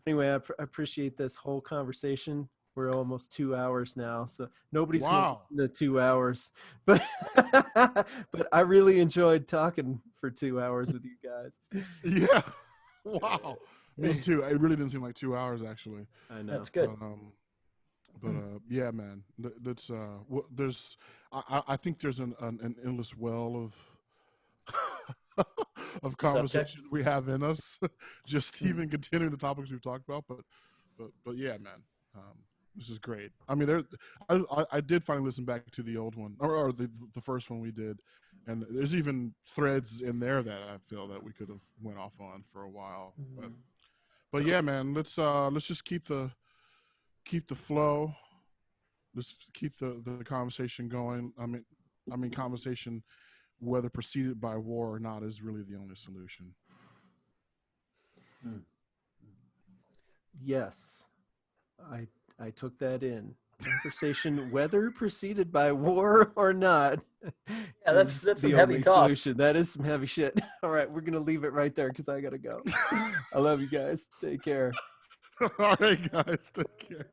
anyway, I appreciate this whole conversation. We're almost 2 hours now, so nobody's going to listen to 2 hours, but but I really enjoyed talking for 2 hours with you guys. Yeah. Wow. Me too. It really didn't seem like 2 hours, actually. I know. That's good. But yeah, man. That's there's. I think there's an endless well of of conversation we have in us, just even continuing the topics we've talked about. But yeah, man. This is great. I mean, I did finally listen back to the old one, or the first one we did, and there's even threads in there that I feel that we could have went off on for a while. But yeah, man, let's just keep the flow. Let's keep the conversation going. I mean, conversation, whether preceded by war or not, is really the only solution. Yes, I took that in. Conversation, whether preceded by war or not. Yeah, that's the some only heavy talk. solution. That is some heavy shit. All right, we're gonna leave it right there because I gotta go. I love you guys. Take care. All right, guys, take care.